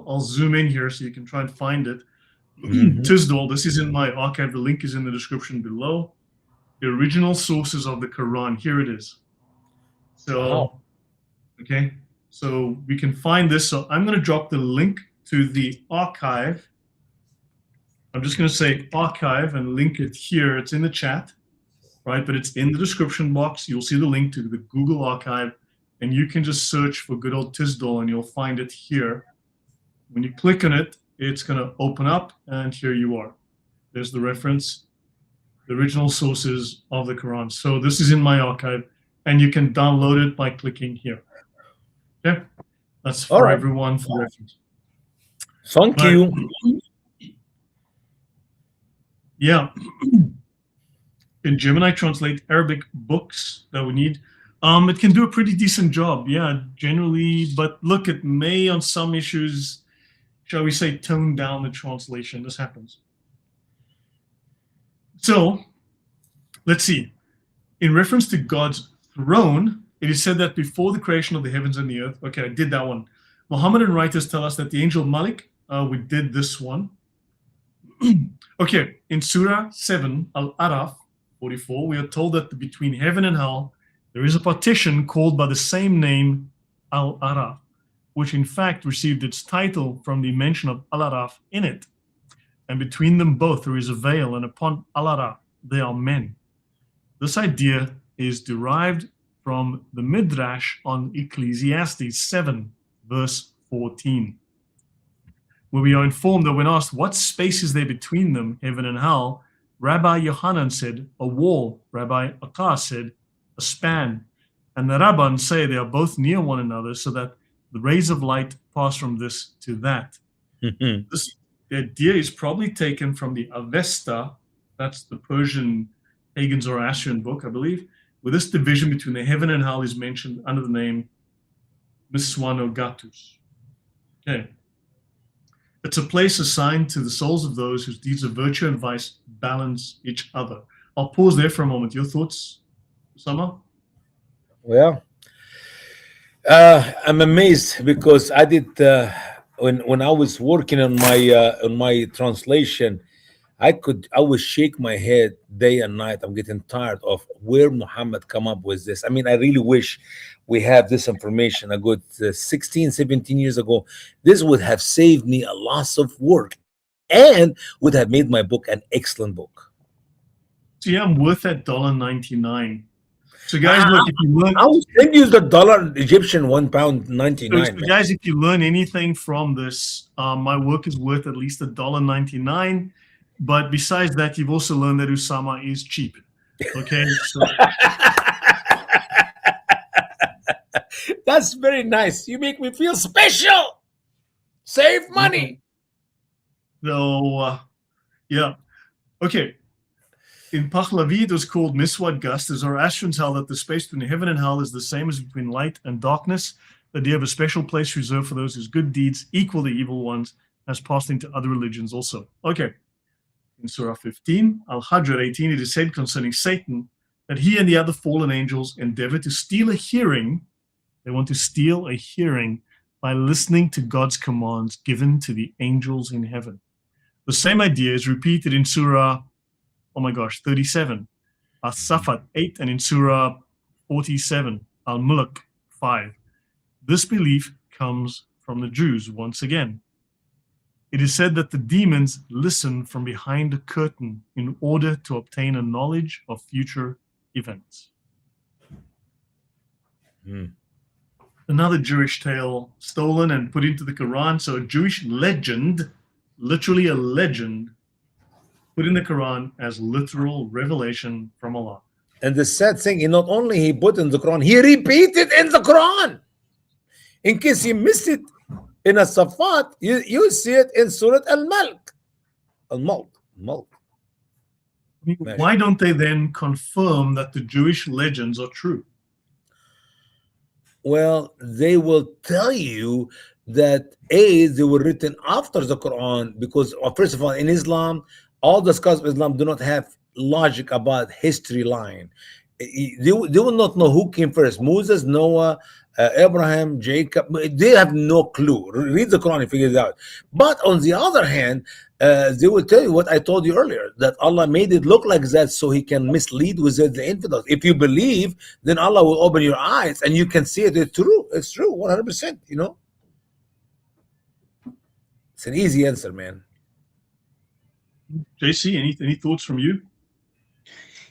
S1: I'll zoom in here so you can try and find it. Tisdall, this is in my archive. The link is in the description below. The Original Sources of the Quran. Here it is. So Okay, so we can find this. So I'm going to drop the link to the archive. I'm just going to say archive and link it here. It's in the chat, right? But it's in the description box. You'll see the link to the Google archive, and you can just search for good old Tisdall and you'll find it here. When you click on it, it's going to open up, and here you are. There's the reference, the original sources of the Quran. So this is in my archive, and you can download it by clicking here. Okay, that's for everyone for reference.
S2: Thank you.
S1: Yeah. Can Gemini translate Arabic books that we need? It can do a pretty decent job, yeah, generally. But look, it may on some issues, shall we say, tone down the translation. This happens. So let's see. In reference to God's throne, it is said that before the creation of the heavens and the earth, okay, I did that one. Mohammedan writers tell us that the angel Malik, we did this one. Okay, in Surah 7, Al-Araf 44, we are told that between heaven and hell, there is a partition called by the same name, Al-Araf, which in fact received its title from the mention of Al-Araf in it. And between them both there is a veil, and upon Al-Araf they are men. This idea is derived from the Midrash on Ecclesiastes 7, verse 14, where we are informed that when asked what space is there between them, heaven and hell, Rabbi Yohanan said, a wall. Rabbi Akkar said, a span. And the Rabban say they are both near one another so that the rays of light pass from this to that. The idea is probably taken from the Avesta, that's the Persian pagan Zoroastrian book, I believe, where this division between the heaven and hell is mentioned under the name Miswanogatus. Okay. It's a place assigned to the souls of those whose deeds of virtue and vice balance each other. I'll pause there for a moment. Your thoughts, Usama?
S2: Well, I'm amazed because I did when I was working on my translation, I would shake my head day and night. I'm getting tired of where Muhammad come up with this. I mean, I really wish we have this information a good 16, 17 years ago. This would have saved me a lot of work and would have made my book an excellent book.
S1: So yeah, I'm worth that $1.99. So guys, look, if you learn,
S2: I was thinking use the dollar Egyptian £1.99.
S1: So guys, if you learn anything from this, my work is worth at least $1.99. But besides that, you've also learned that Usama is cheap. Okay, so
S2: that's very nice. You make me feel special. Save money.
S1: So yeah, okay. In Pahlavi, it was called Miswad Gust. The Zoroastrians held that the space between heaven and hell is the same as between light and darkness. The idea of a special place reserved for those whose good deeds equal the evil ones has passed into other religions also. Okay. In Surah 15, Al-Hajr 18, it is said concerning Satan that he and the other fallen angels endeavor to steal a hearing. They want to steal a hearing by listening to God's commands given to the angels in heaven. The same idea is repeated in Surah 37, As-Safat 8, and in Surah 47, Al-Mulk 5. This belief comes from the Jews once again. It is said that the demons listen from behind a curtain in order to obtain a knowledge of future events. Another Jewish tale stolen and put into the Quran. So a Jewish legend, literally a legend, put in the Quran as literal revelation from Allah.
S2: And the sad thing, not only he put in the Quran, he repeated in the Quran. In case you missed it, in a Safat, you see it in Surah Al-Mulk. Al-Mulk.
S1: Why don't they then confirm that the Jewish legends are true?
S2: Well, they will tell you that they were written after the Quran because, first of all, in Islam, all the scholars of Islam do not have logic about history line. They will not know who came first, Moses, Noah, Abraham, Jacob, they have no clue. Read the Quran and figure it out. But on the other hand, they will tell you what I told you earlier, that Allah made it look like that so he can mislead with it the infidels. If you believe, then Allah will open your eyes and you can see it. It's true. It's true, 100%, you know. It's an easy answer, man.
S1: JC, any thoughts from you?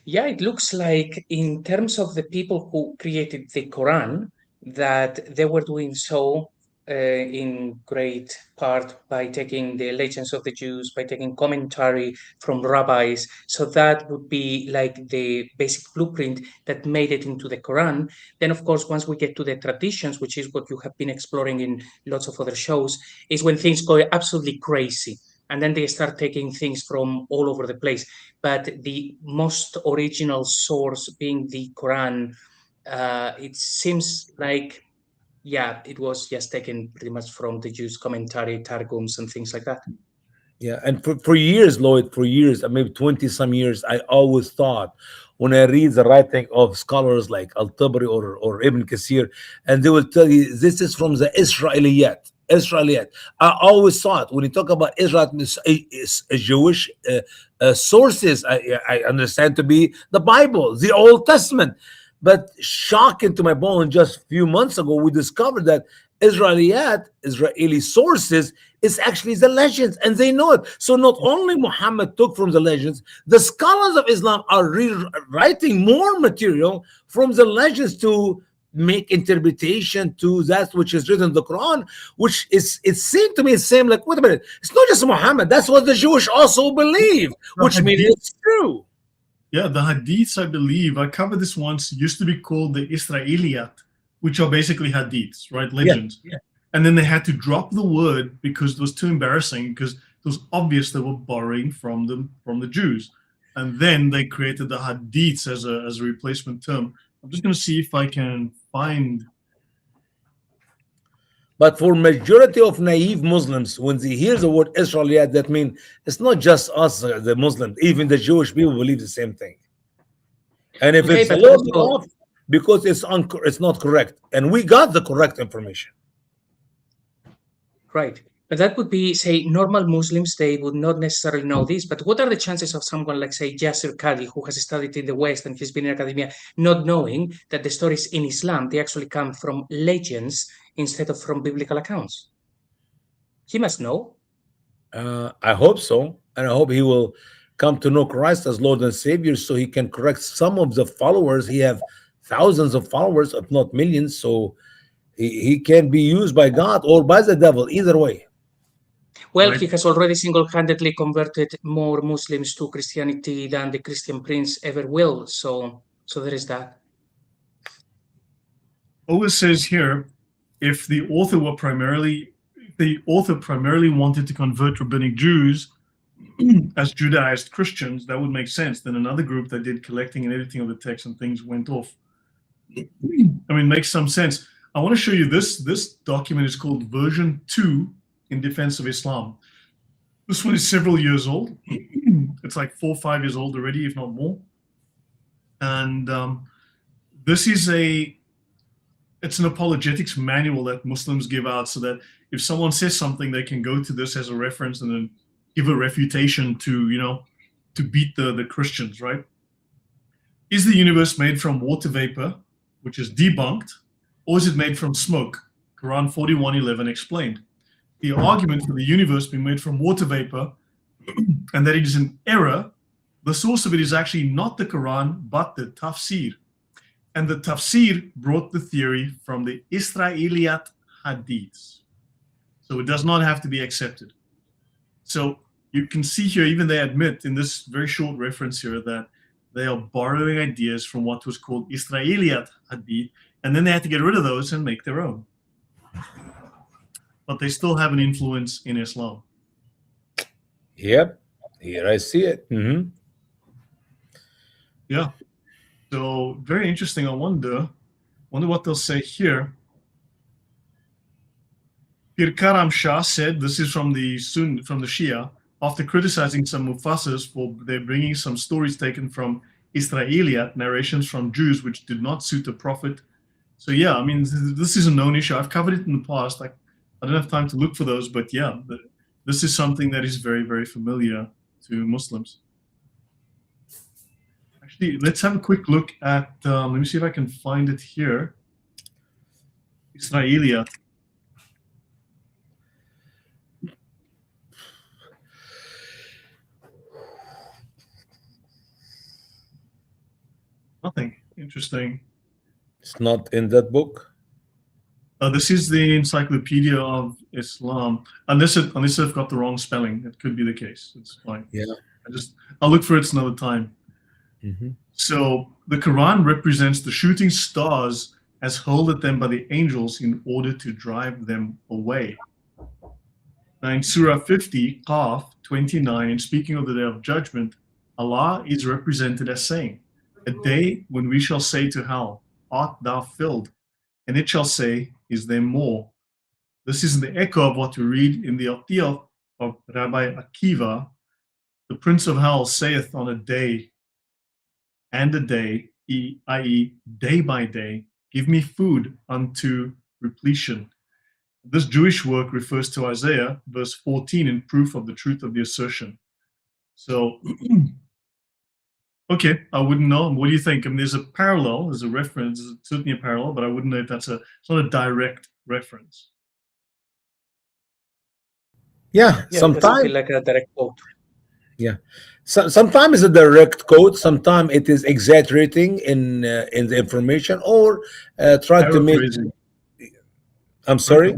S3: Yeah, it looks like in terms of the people who created the Quran, that they were doing so in great part by taking the legends of the Jews, by taking commentary from rabbis. So that would be like the basic blueprint that made it into the Quran. Then, of course, once we get to the traditions, which is what you have been exploring in lots of other shows, is when things go absolutely crazy. And then they start taking things from all over the place. But the most original source being the Quran, it seems like, yeah, it was just taken pretty much from the Jews' commentary, targums, and things like that.
S2: Yeah, and for years, Lloyd, for years, maybe 20 some years, I always thought when I read the writing of scholars like Al-Tabari or Ibn Kathir, and they will tell you this is from the Israeliyat. I always thought when you talk about Israel, Jewish sources, I understand to be the Bible, the Old Testament. But shocking to my bone, just a few months ago, we discovered that Israeli sources, is actually the legends, and they know it. So not only Muhammad took from the legends, the scholars of Islam are rewriting more material from the legends to make interpretation to that which is written in the Quran, which is, it seemed to me, it seemed like, wait a minute, it's not just Muhammad, that's what the Jewish also believe, which means it's true.
S1: Yeah, the hadiths, I believe, I covered this once, used to be called the Israeliyat, which are basically hadiths, right? Legends.
S2: Yeah.
S1: And then they had to drop the word because it was too embarrassing, because it was obvious they were borrowing from the Jews. And then they created the hadiths as a replacement term. I'm just going to see if I can find.
S2: But for majority of naive Muslims, when they hear the word Israeliyat, that means it's not just us, the Muslims, even the Jewish people believe the same thing. And if
S3: Okay,
S2: it's a
S3: but
S2: little bit
S3: also-
S2: off, because it's not correct, and we got the correct information.
S3: Right. But that would be, say, normal Muslims, they would not necessarily know this. But what are the chances of someone like, say, Yasser Qadi, who has studied in the West and he's been in academia, not knowing that the stories in Islam, they actually come from legends instead of from biblical accounts? He must know.
S2: I hope so, and I hope he will come to know Christ as Lord and Savior, so he can correct some of the followers. He have thousands of followers, if not millions, so he can be used by God or by the devil, either way.
S3: Well,
S1: Right.
S3: he has already single-handedly converted more Muslims to Christianity than the Christian prince ever will. So there is that.
S1: Always says here, if the author primarily wanted to convert rabbinic Jews as Judaized Christians, that would make sense. Then another group that did collecting and editing of the text and things went off. I mean, makes some sense. I want to show you this document is called version 2 in defense of Islam. This one is several years old. It's like 4 or 5 years old already, if not more. And this is it's an apologetics manual that Muslims give out, so that if someone says something, they can go to this as a reference and then give a refutation to beat the Christians, right? Is the universe made from water vapor, which is debunked, or is it made from smoke? Quran 41:11 explained. The argument for the universe being made from water vapor and that it is an error, the source of it is actually not the Quran, but the tafsir. And the tafsir brought the theory from the Israeliyat hadiths. So it does not have to be accepted. So you can see here, even they admit in this very short reference here that they are borrowing ideas from what was called Israeliyat hadith, and then they had to get rid of those and make their own. But they still have an influence in Islam.
S2: Yep, here I see it.
S1: Yeah. So very interesting. I wonder what they'll say here. Pir Karam Shah said, this is from the Shia, after criticizing some Mufassirs for their bringing some stories taken from Israeliyat narrations from Jews which did not suit the Prophet So yeah, I mean, this is a known issue. I've covered it in the past. I don't have time to look for those, but yeah, this is something that is very, very familiar to Muslims. Actually, let's have a quick look at, let me see if I can find it here. Israeliyat. Nothing interesting.
S2: It's not in that book.
S1: This is the Encyclopedia of Islam. Unless I've got the wrong spelling, it could be the case. It's fine.
S2: Yeah.
S1: I'll look for it another time.
S2: Mm-hmm.
S1: So the Quran represents the shooting stars as hurled at them by the angels in order to drive them away. Now in Surah 50, Qaf 29, in speaking of the Day of Judgment, Allah is represented as saying, "A day when we shall say to hell, art thou filled? And it shall say, is there more?" This is the echo of what we read in the Atiyah of Rabbi Akiva. The Prince of Hell saith on a day and a day, i.e. day by day, give me food unto repletion. This Jewish work refers to Isaiah, verse 14, in proof of the truth of the assertion. So, okay, I wouldn't know. What do you think? I mean, there's a parallel, there's a reference, there's certainly a parallel, but I wouldn't know if it's not a direct reference.
S2: Yeah,
S3: Yeah,
S2: sometimes
S3: doesn't feel like a direct quote.
S2: Yeah, sometimes it's a direct quote. Sometimes it is exaggerating in the information, or trying to make.
S1: Paraphrasing.
S2: I'm sorry.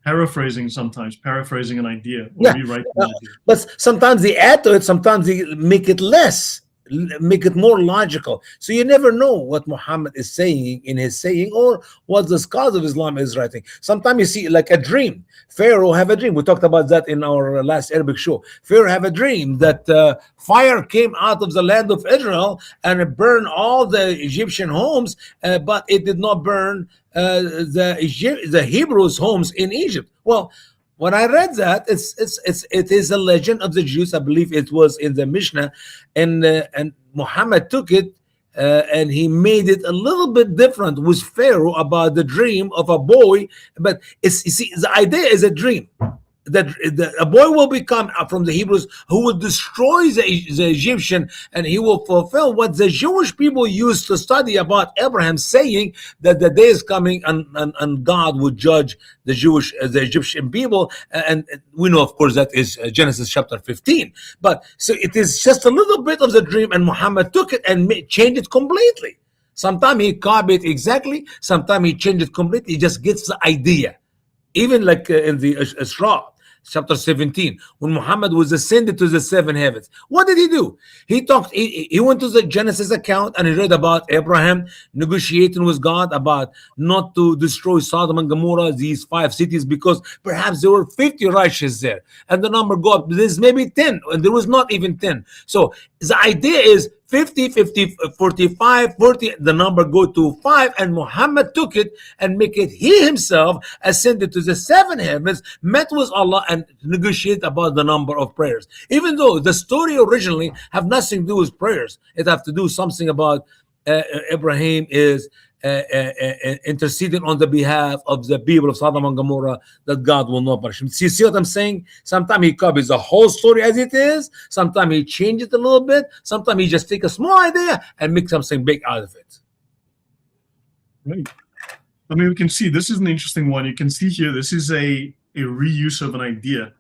S1: Paraphrasing sometimes, paraphrasing an idea or
S2: Yeah,
S1: rewriting an idea.
S2: but sometimes they add to it. Sometimes they make it less, make it more logical. So you never know what Muhammad is saying in his saying, or what the scholars of Islam is writing. Sometimes you see like a dream. Pharaoh have a dream. We talked about that in our last Arabic show. Pharaoh have a dream that fire came out of the land of Israel and it burned all the Egyptian homes, but it did not burn the Hebrews' homes in Egypt. Well, when I read that, it is a legend of the Jews. I believe it was in the Mishnah, and Muhammad took it and he made it a little bit different with Pharaoh about the dream of a boy. But you see, the idea is a dream. That a boy will become from the Hebrews who will destroy the Egyptian, and he will fulfill what the Jewish people used to study about Abraham, saying that the day is coming and God would judge the Egyptian people. And we know, of course, that is Genesis chapter 15. But so it is just a little bit of the dream, and Muhammad took it and changed it completely. Sometimes he copied it exactly, sometimes he changed it completely. He just gets the idea. Even like in the Isra, chapter 17, when Muhammad was ascended to the seven heavens, what did he do? He went to the Genesis account and he read about Abraham negotiating with God about not to destroy Sodom and Gomorrah, these 5 cities, because perhaps there were 50 righteous there, and the number go up. There's maybe 10, and there was not even 10. So the idea is 50, 50, 45, 40, the number go to 5, and Muhammad took it and make it he himself ascended to the 7 heavens, met with Allah and negotiate about the number of prayers. Even though the story originally have nothing to do with prayers, it have to do something about Abraham is interceding on the behalf of the people of Sodom and Gomorrah, that God will not punish him. See what I'm saying? Sometimes he copies the whole story as it is. Sometimes he changes it a little bit. Sometimes he just take a small idea and make something big out of it.
S1: Right. I mean, we can see this is an interesting one. You can see here, this is a reuse of an idea.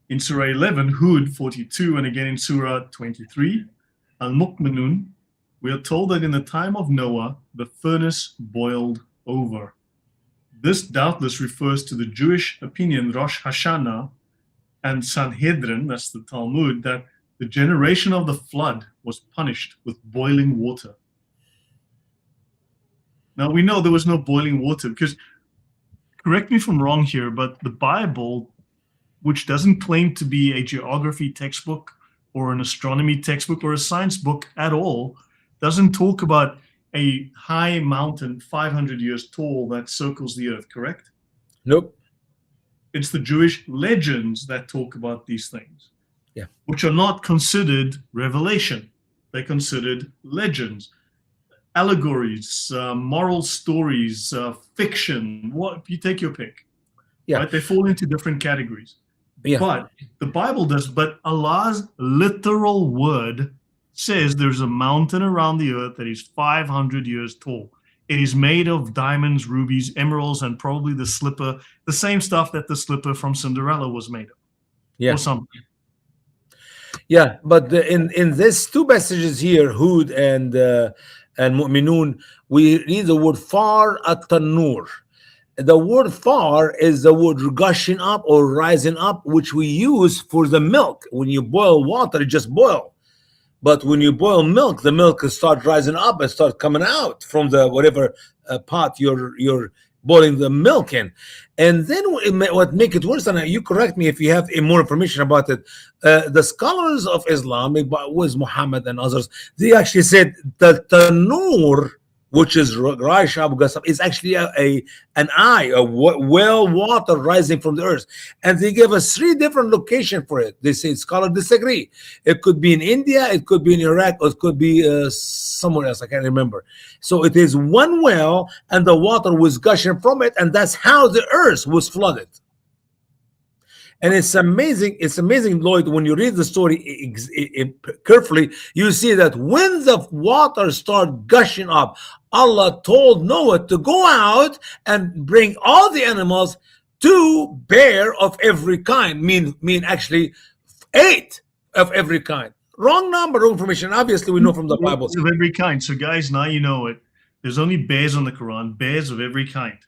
S1: In Surah 11, Hud 42, and again in Surah 23, Al-Mu'minun, we are told that in the time of Noah, the furnace boiled over. This doubtless refers to the Jewish opinion, Rosh Hashanah and Sanhedrin, that's the Talmud, that the generation of the flood was punished with boiling water. Now, we know there was no boiling water because, correct me if I'm wrong here, but the Bible, which doesn't claim to be a geography textbook or an astronomy textbook or a science book at all, doesn't talk about a high mountain 500 years tall that circles the earth, correct?
S2: Nope.
S1: It's the Jewish legends that talk about these things, which are not considered revelation. They're considered legends. allegories, moral stories, fiction. What you take your pick.
S2: Yeah.
S1: Right? They fall into different categories.
S2: Yeah.
S1: But the Bible does. But Allah's literal word says there's a mountain around the earth that is 500 years tall. It is made of diamonds, rubies, emeralds, and probably the slipper, the same stuff that the slipper from Cinderella was made of.
S2: Yeah.
S1: Or something.
S2: Yeah, but in this two passages here, Hud and Mu'minun, we read the word far at tanur. The word far is the word gushing up or rising up, which we use for the milk. When you boil water, it just boil. But when you boil milk, the milk will start rising up and start coming out from the whatever pot you're boiling the milk in. And then what make it worse, and you correct me if you have more information about it, the scholars of Islam, with Muhammad and others, they actually said that the tanur, which is Raisha Abu Ghassam, is actually an eye, a well water rising from the earth. And they give us 3 different locations for it. They say scholars disagree. It could be in India, it could be in Iraq, or it could be somewhere else. I can't remember. So it is one well, and the water was gushing from it, and that's how the earth was flooded. And it's amazing, Lloyd, when you read the story carefully, you see that when the water started gushing up, Allah told Noah to go out and bring all the animals, 2 bear of every kind, mean actually 8 of every kind. Wrong number, wrong information. Obviously, we know from the Bible.
S1: Of every kind. So guys, now you know it. There's only bears on the Quran, bears of every kind.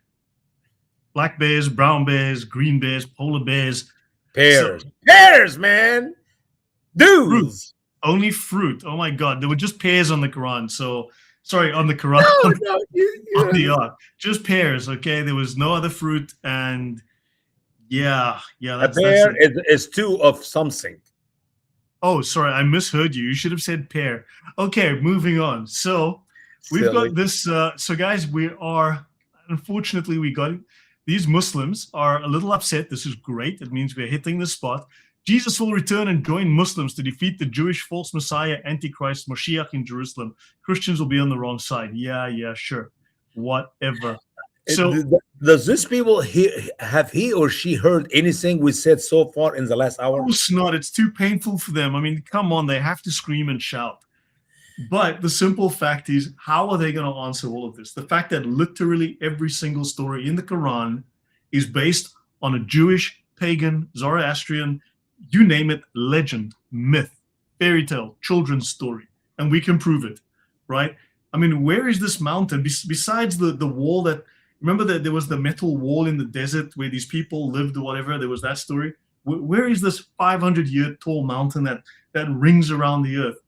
S1: Black bears, brown bears, green bears, polar bears.
S2: Pears. Pears, man. Dudes.
S1: Only fruit. Oh my God. There were just pears on the Quran. So, sorry, on the Quran. On the Ark. Just pears, okay? There was no other fruit. And yeah.
S2: A pear is 2 of something.
S1: Oh, sorry. I misheard you. You should have said pear. Okay, moving on. So, we've got this. So, guys, unfortunately, we got it. These Muslims are a little upset. This is great. It means we're hitting the spot. Jesus will return and join Muslims to defeat the Jewish false Messiah, Antichrist, Moshiach in Jerusalem. Christians will be on the wrong side. Yeah, sure. Whatever. So,
S2: does this people have he or she heard anything we said so far in the last hour?
S1: of course not. It's too painful for them. I mean, come on. They have to scream and shout. But the simple fact is, how are they going to answer all of this? The fact that literally every single story in the Quran is based on a Jewish, pagan, Zoroastrian, you name it, legend, myth, fairy tale, children's story. And we can prove it, right? I mean, where is this mountain? Besides the wall that, remember that there was the metal wall in the desert where these people lived or whatever, there was that story. Where is this 500-year tall mountain that rings around the earth?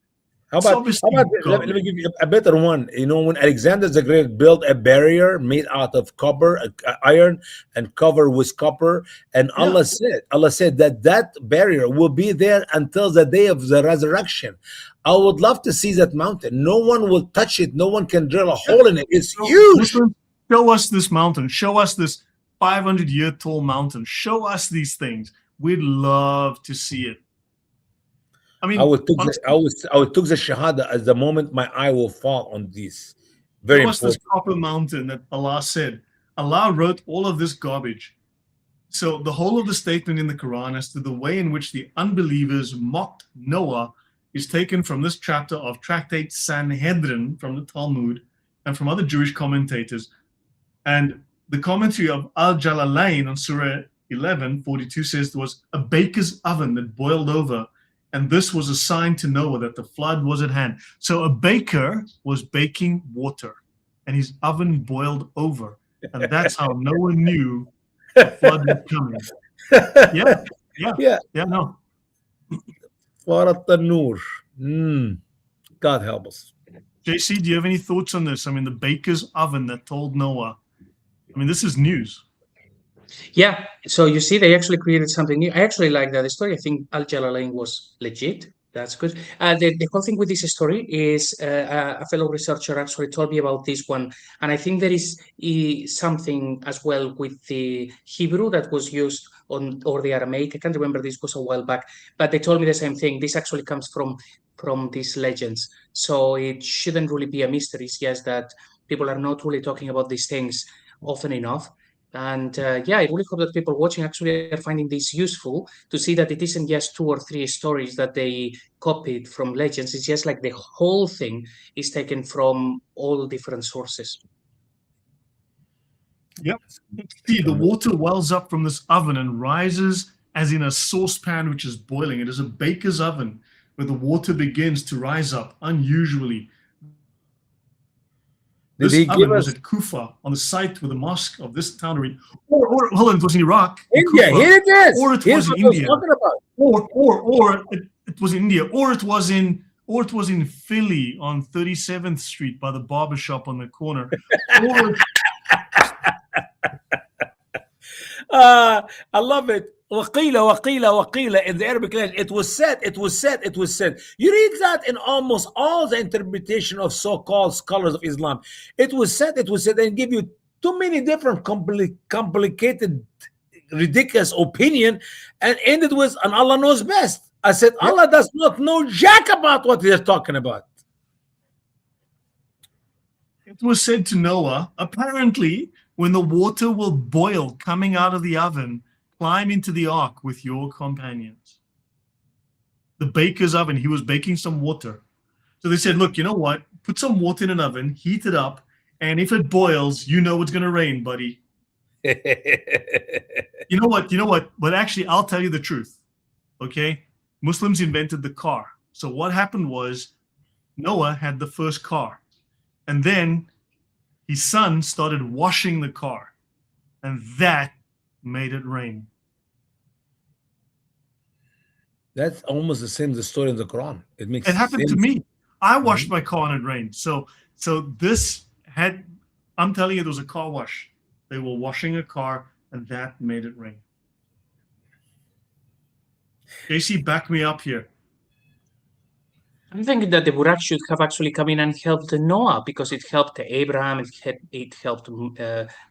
S2: How about let me give you a better one. You know, when Alexander the Great built a barrier made out of copper, iron, and covered with copper, and Allah said that barrier will be there until the day of the resurrection. I would love to see that mountain. No one will touch it. No one can drill a hole in it. It's huge.
S1: Show us this mountain. Show us this 500-year tall mountain. Show us these things. We'd love to see it. I mean, I would took
S2: the shahada at the moment my eye will fall on this. Very important.
S1: This copper mountain that Allah said. Allah wrote all of this garbage. So the whole of the statement in the Quran as to the way in which the unbelievers mocked Noah is taken from this chapter of Tractate Sanhedrin from the Talmud and from other Jewish commentators. And the commentary of Al-Jalalain on Surah 11:42 says there was a baker's oven that boiled over, and this was a sign to Noah that the flood was at hand. So a baker was baking water, and his oven boiled over. And that's how Noah knew the flood was coming. No.
S2: God help us.
S1: JC, do you have any thoughts on this? I mean, the baker's oven that told Noah. I mean, this is news.
S3: Yeah, so you see, they actually created something new. I actually like that story. I think Al-Jalalain was legit. That's good. The whole thing with this story is a fellow researcher actually told me about this one. And I think there is something as well with the Hebrew that was used or the Aramaic. I can't remember, this was a while back. But they told me the same thing. This actually comes from from these legends. So it shouldn't really be a mystery. It's just that people are not really talking about these things often enough. And yeah, I really hope that people watching actually are finding this useful to see that it isn't just 2 or 3 stories that they copied from legends. It's just like the whole thing is taken from all different sources.
S1: Yep. See, the water wells up from this oven and rises as in a saucepan which is boiling. It is a baker's oven where the water begins to rise up unusually. This oven was at Kufa, on the site with the mosque of this town. Or hold on, it was in Iraq.
S2: India,
S1: Kufa,
S2: here it is.
S1: Or it was in India. Or it was in India. Or it was in Philly on 37th Street by the barber shop on the corner.
S2: I love it. وقيل in the Arabic language. It was said. You read that in almost all the interpretation of so-called scholars of Islam. It was said, and give you too many different complicated, ridiculous opinion, and ended with, and Allah knows best. I said, Allah does not know jack about what they're talking about.
S1: It was said to Noah, apparently, when the water will boil coming out of the oven, climb into the ark with your companions. The baker's oven, he was baking some water. So they said, look, you know what? Put some water in an oven, heat it up, and if it boils, you know it's going to rain, buddy. You know what? But actually, I'll tell you the truth, okay? Muslims invented the car. So what happened was Noah had the first car. And then his son started washing the car. And that made it rain.
S2: That's almost the same as the story in the Quran. It
S1: happened to me. I washed my car and it rained. So this had, I'm telling you, there was a car wash. They were washing a car and that made it rain. JC, back me up here.
S3: I'm thinking that the Burak should have actually come in and helped Noah because it helped Abraham, it helped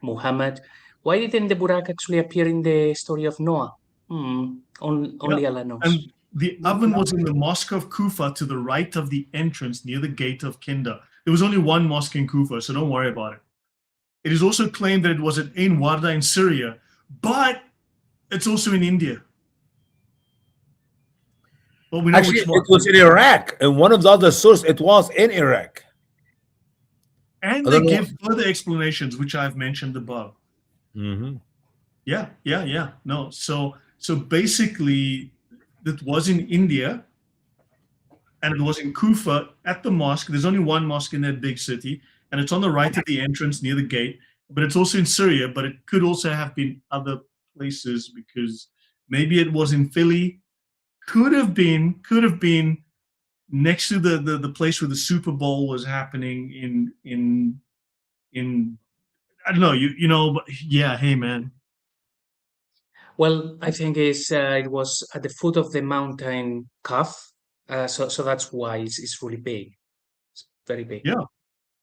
S3: Muhammad. Why didn't the Burak actually appear in the story of Noah? Only Allah knows.
S1: And the oven was in the mosque of Kufa to the right of the entrance near the gate of Kinda. There was only one mosque in Kufa, so don't worry about it. It is also claimed that it was at Ain Warda in Syria, but it's also in India. Well, we know
S2: actually, it was in Iraq. And one of the other sources, it was in Iraq.
S1: And they give further explanations, which I've mentioned above.
S2: Mm-hmm.
S1: Yeah. No, so basically, it was in India, and it was in Kufa at the mosque. There's only one mosque in that big city, and it's on the right of the entrance near the gate. But it's also in Syria, but it could also have been other places because maybe it was in Philly. Could have been next to the place where the Super Bowl was happening in I don't know, you know, but yeah, hey man.
S3: Well, I think it was at the foot of the mountain Kaf, so that's why it's really big. It's very big.
S1: Yeah.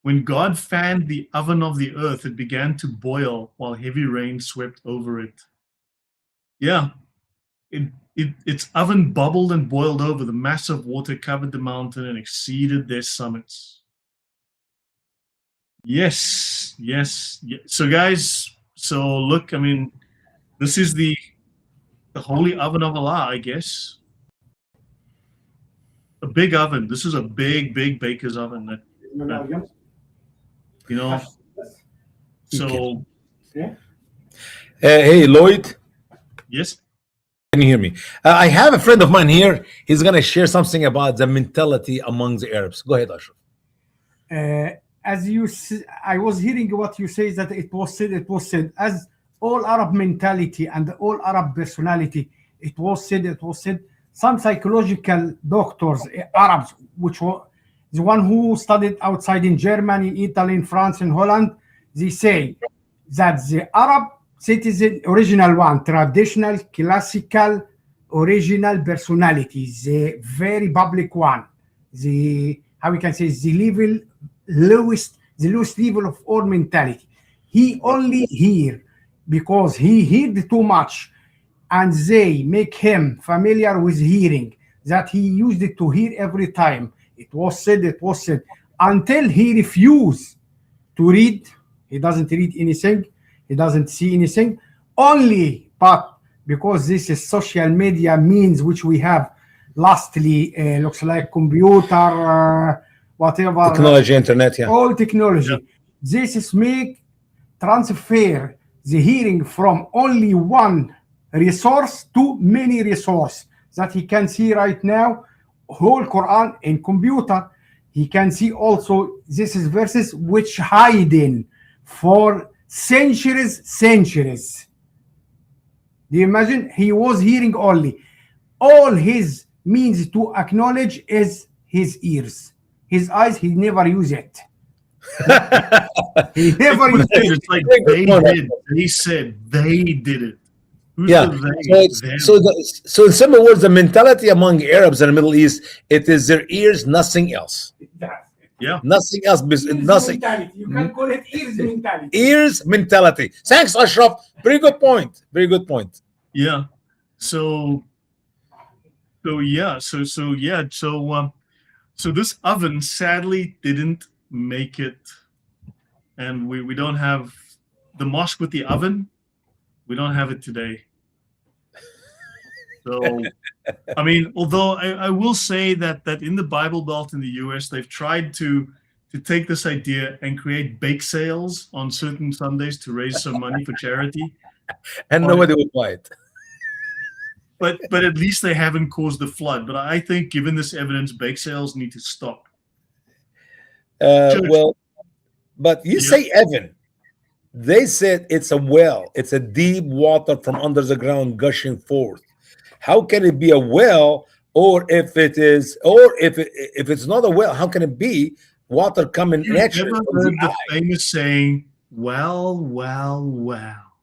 S1: When God fanned the oven of the earth, it began to boil while heavy rain swept over it. Yeah. Its oven bubbled and boiled over. The mass of water covered the mountain and exceeded their summits. Yes. So guys, look, I mean, this is the holy oven of Allah, I guess. A big oven. This is a big baker's oven that you know. So
S2: hey, Lloyd.
S1: Yes.
S2: Can you hear me? I have a friend of mine here. He's going to share something about the mentality among the Arabs. Go ahead, Ashraf.
S4: I was hearing what you say, that it was said as all Arab mentality and all Arab personality. It was said some psychological doctors, Arabs, which were the one who studied outside in Germany, Italy, in France, and Holland, they say that the Arab citizen, original one, traditional, classical, original personality, the very public one, the, how we can say, the lowest level of all mentality. He only hear because he heard too much, and they make him familiar with hearing. that he used it to hear every time. It was said, until he refused to read. He doesn't read anything. He doesn't see anything. Only, but because this is social media means which we have, lastly, looks like computer, whatever.
S2: Technology, internet, yeah.
S4: All technology.
S1: Yeah.
S4: This is make transfer the hearing from only one resource to many resource that he can see right now, whole Quran in computer. He can see also this is verses which hidden for centuries. Do you imagine? He was hearing only. All his means to acknowledge is his ears. His eyes, he never use it. He never used it.
S1: It's like they did. They said they did it. Who's
S2: Yeah.
S1: the they?
S2: So in simple words, the mentality among Arabs in the Middle East, it is their ears, nothing else.
S1: Yeah.
S2: Nothing else. Nothing.
S4: Mentality. You can call it ears mentality.
S2: Ears mentality. Thanks, Ashraf. Very good point. Very good point.
S1: Yeah. So this oven sadly didn't make it, and we don't have the mosque with the oven. We don't have it today. So, I mean, although I will say that in the Bible Belt in the US, they've tried to take this idea and create bake sales on certain Sundays to raise some money for charity.
S2: And nobody would buy it.
S1: But at least they haven't caused the flood. But I think, given this evidence, bake sales need to stop.
S2: Well, but you say Evan. They said it's a well. It's a deep water from under the ground gushing forth. How can it be a well? Or if it's not a well, how can it be water coming
S1: You've
S2: naturally
S1: never
S2: from
S1: heard
S2: the
S1: the
S2: eye?
S1: famous saying, "Well, well, well."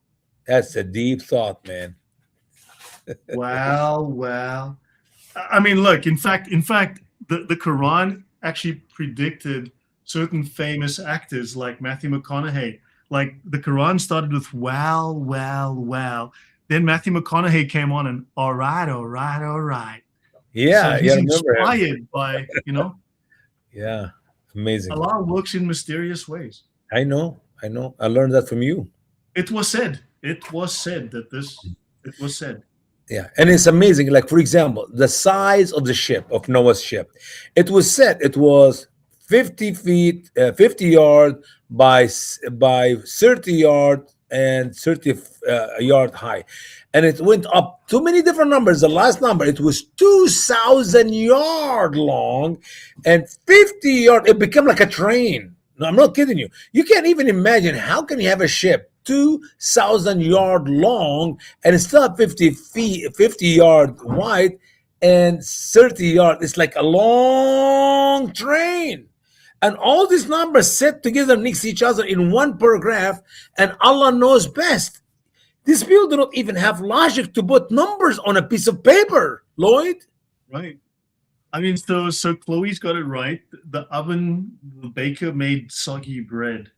S2: That's a deep thought, man.
S1: Well. I mean, look. In fact, the Quran actually predicted certain famous actors like Matthew McConaughey. Like the Quran started with well. Then Matthew McConaughey came on and all right.
S2: Yeah,
S1: So he's
S2: yeah, I remember him.
S1: inspired by,
S2: Yeah, amazing.
S1: Allah works in mysterious ways.
S2: I know. I learned that from you.
S1: It was said that this. It was said.
S2: Yeah, and it's amazing. Like, for example, the size of the ship, of Noah's ship. It was said it was 50 feet, 50 yard by 30 yard and 30 yard high. And it went up too many different numbers. The last number, it was 2,000 yard long and 50 yard. It became like a train. No, I'm not kidding you. You can't even imagine how can you have a ship 2,000 yard long and it's still 50 yard wide and 30 yard. It's like a long train. And all these numbers set together next to each other in one paragraph, and Allah knows best. These people do not even have logic to put numbers on a piece of paper, Lloyd.
S1: Right. I mean, so Chloe's got it right. The baker made soggy bread.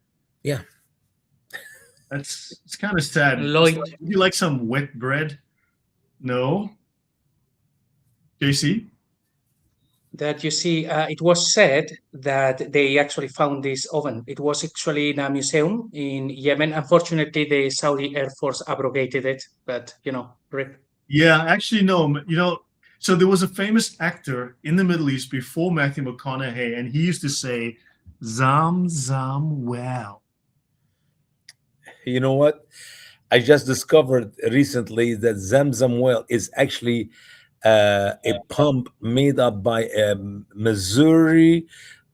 S2: Yeah.
S1: It's kind of sad.
S3: Lloyd.
S1: Would you like some wet bread? No. JC?
S3: That you see, it was said that they actually found this oven. It was actually in a museum in Yemen. Unfortunately, the Saudi Air Force abrogated it, but rip.
S1: Yeah, actually, no. So there was a famous actor in the Middle East before Matthew McConaughey, and he used to say, "Zam well."
S2: You know what? I just discovered recently that Zamzam well is actually a pump made up by Missouri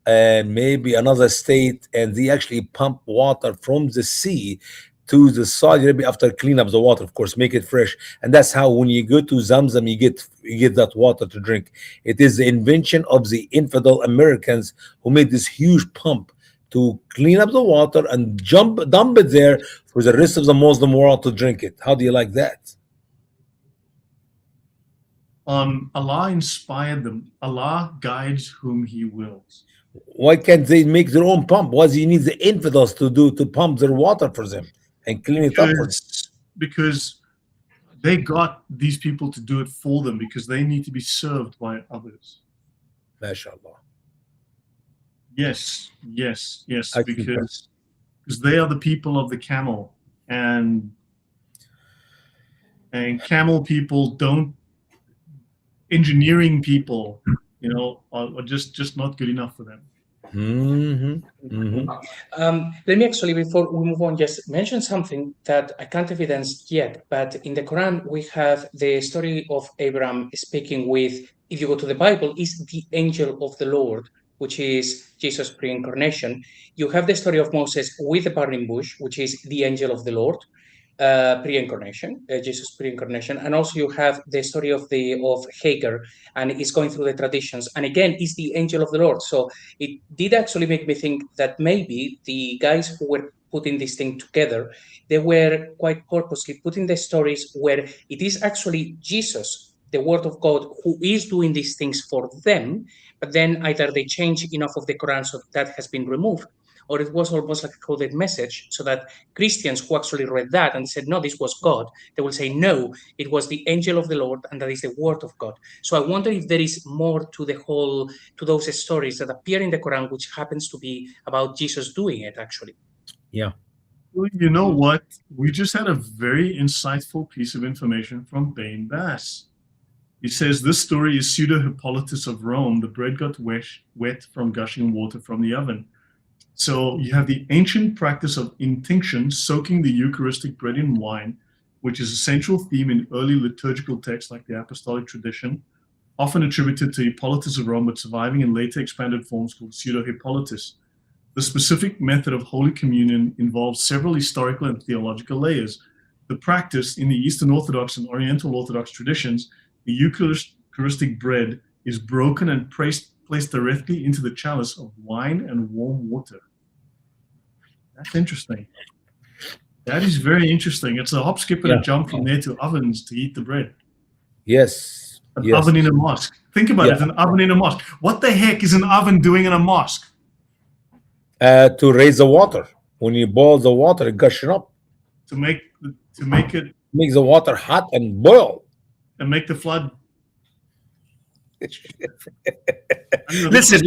S2: and maybe another state, and they actually pump water from the sea to the Saudi Arabia after clean up the water, of course, make it fresh. And that's how when you go to Zamzam, you get that water to drink. It is the invention of the infidel Americans who made this huge pump to clean up the water and dump it there for the rest of the Muslim world to drink it. How do you like that?
S1: Allah inspired them. Allah guides whom He wills.
S2: Why can't they make their own pump? Why do you need the infidels to pump their water for them and clean it up for them?
S1: Because they got these people to do it for them because they need to be served by others.
S2: MashaAllah.
S1: Yes,
S2: I think
S1: because they are the people of the camel, and camel people don't, engineering people, are just not good enough for them.
S3: Let me actually, before we move on, just mention something that I can't evidence yet, but in the Quran, we have the story of Abraham speaking with, if you go to the Bible, is the angel of the Lord, which is Jesus' pre-incarnation. You have the story of Moses with the burning bush, which is the angel of the Lord, pre-incarnation, Jesus pre-incarnation, and also you have the story of Hagar, and it's going through the traditions, and again, it's the angel of the Lord. So it did actually make me think that maybe the guys who were putting this thing together, they were quite purposely putting the stories where it is actually Jesus, the Word of God, who is doing these things for them, but then either they change enough of the Quran so that has been removed, or it was almost like a coded message, so that Christians who actually read that and said, no, this was God, they will say, no, it was the angel of the Lord, and that is the word of God. So I wonder if there is more to to those stories that appear in the Quran, which happens to be about Jesus doing it, actually.
S2: Yeah.
S1: Well, you know what? We just had a very insightful piece of information from Bain Bass. He says this story is pseudo-Hippolytus of Rome. The bread got wet from gushing water from the oven. So you have the ancient practice of intinction, soaking the Eucharistic bread in wine, which is a central theme in early liturgical texts like the Apostolic tradition, often attributed to Hippolytus of Rome, but surviving in later expanded forms called pseudo-Hippolytus. The specific method of Holy Communion involves several historical and theological layers. The practice in the Eastern Orthodox and Oriental Orthodox traditions, the Eucharistic bread is broken and placed directly into the chalice of wine and warm water. That's interesting. That is very interesting. It's a hop, skip, and a jump from there to ovens to eat the bread.
S2: Yes.
S1: An oven in a mosque. Think about it, an oven in a mosque. What the heck is an oven doing in a mosque?
S2: To raise the water. When you boil the water, it gushes up.
S1: To make it,
S2: makes the water hot and boil.
S1: And make the flood.
S2: Listen.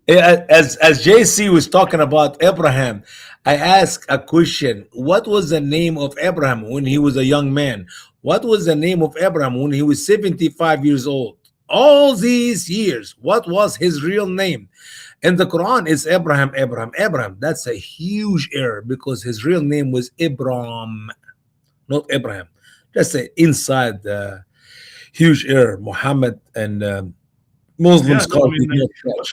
S2: As JC was talking about Abraham, I asked a question. What was the name of Abraham when he was a young man? What was the name of Abraham when he was 75 years old? All these years, what was his real name? In the Quran, it's Abraham. That's a huge error because his real name was Abraham, not Abraham. That's an inside huge error. Muhammad and Muslims call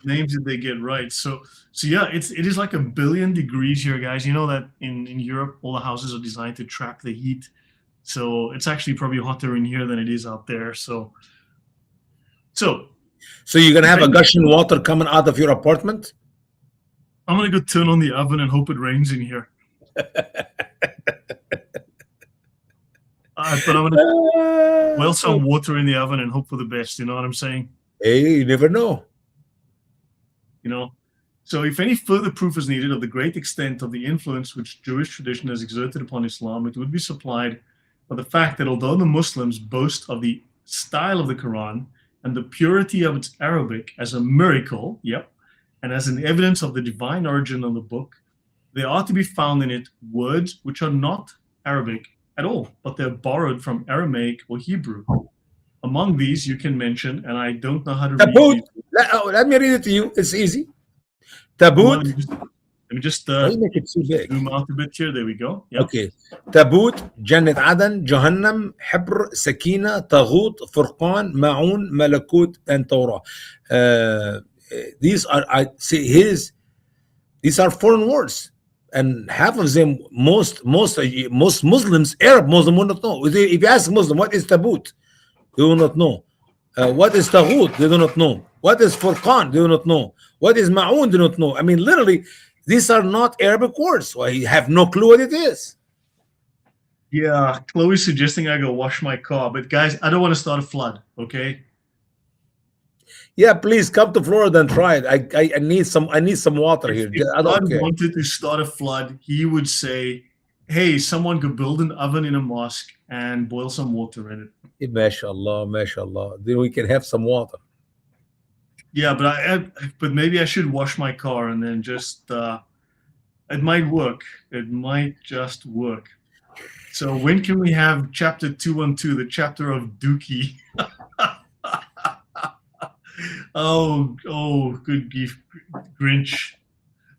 S1: names that they get right. So yeah, it is like 1 billion degrees here, guys. You know that in Europe, all the houses are designed to trap the heat. So it's actually probably hotter in here than it is out there. So
S2: you're gonna have a gushing water coming out of your apartment?
S1: I'm gonna go turn on the oven and hope it rains in here. But I'm gonna boil some water in the oven and hope for the best. You know what I'm saying?
S2: Hey, you never know.
S1: So if any further proof is needed of the great extent of the influence which Jewish tradition has exerted upon Islam, it would be supplied by the fact that although the Muslims boast of the style of the Quran and the purity of its Arabic as a miracle, and as an evidence of the divine origin of the book, there are to be found in it words which are not Arabic at all, but they're borrowed from Aramaic or Hebrew. Among these, you can mention, and I don't know how to read it.
S2: Let me read it to you. It's easy. Tabut.
S1: Let me just
S2: make it too big.
S1: Zoom out a bit here. There we go. Yep.
S2: Okay. Tabut, Jannat Adan, Jahannam, Hibr, Sakina, Taghut, Furqan, Ma'un, Malakut, and Torah. These are foreign words, and half of them, most Muslims, Arab Muslim, will not know. If you ask a Muslim, what is Tabut? They do not know. What is Taghut? They do not know. What is Furqan? They do not know. What is Ma'un? They do not know. I mean, literally, these are not Arabic words. So I have no clue what it is.
S1: Yeah, Chloe's suggesting I go wash my car, but guys, I don't want to start a flood, okay?
S2: Yeah, please come to Florida and try it. I need some water here.
S1: If God wanted to start a flood, he would say, hey, someone could build an oven in a mosque and boil some water in it.
S2: Mashallah, mashallah. Then we can have some water.
S1: Yeah, but maybe I should wash my car and then just it might work. It might just work. So when can we have chapter 212, the chapter of Dookie? oh, good Grinch.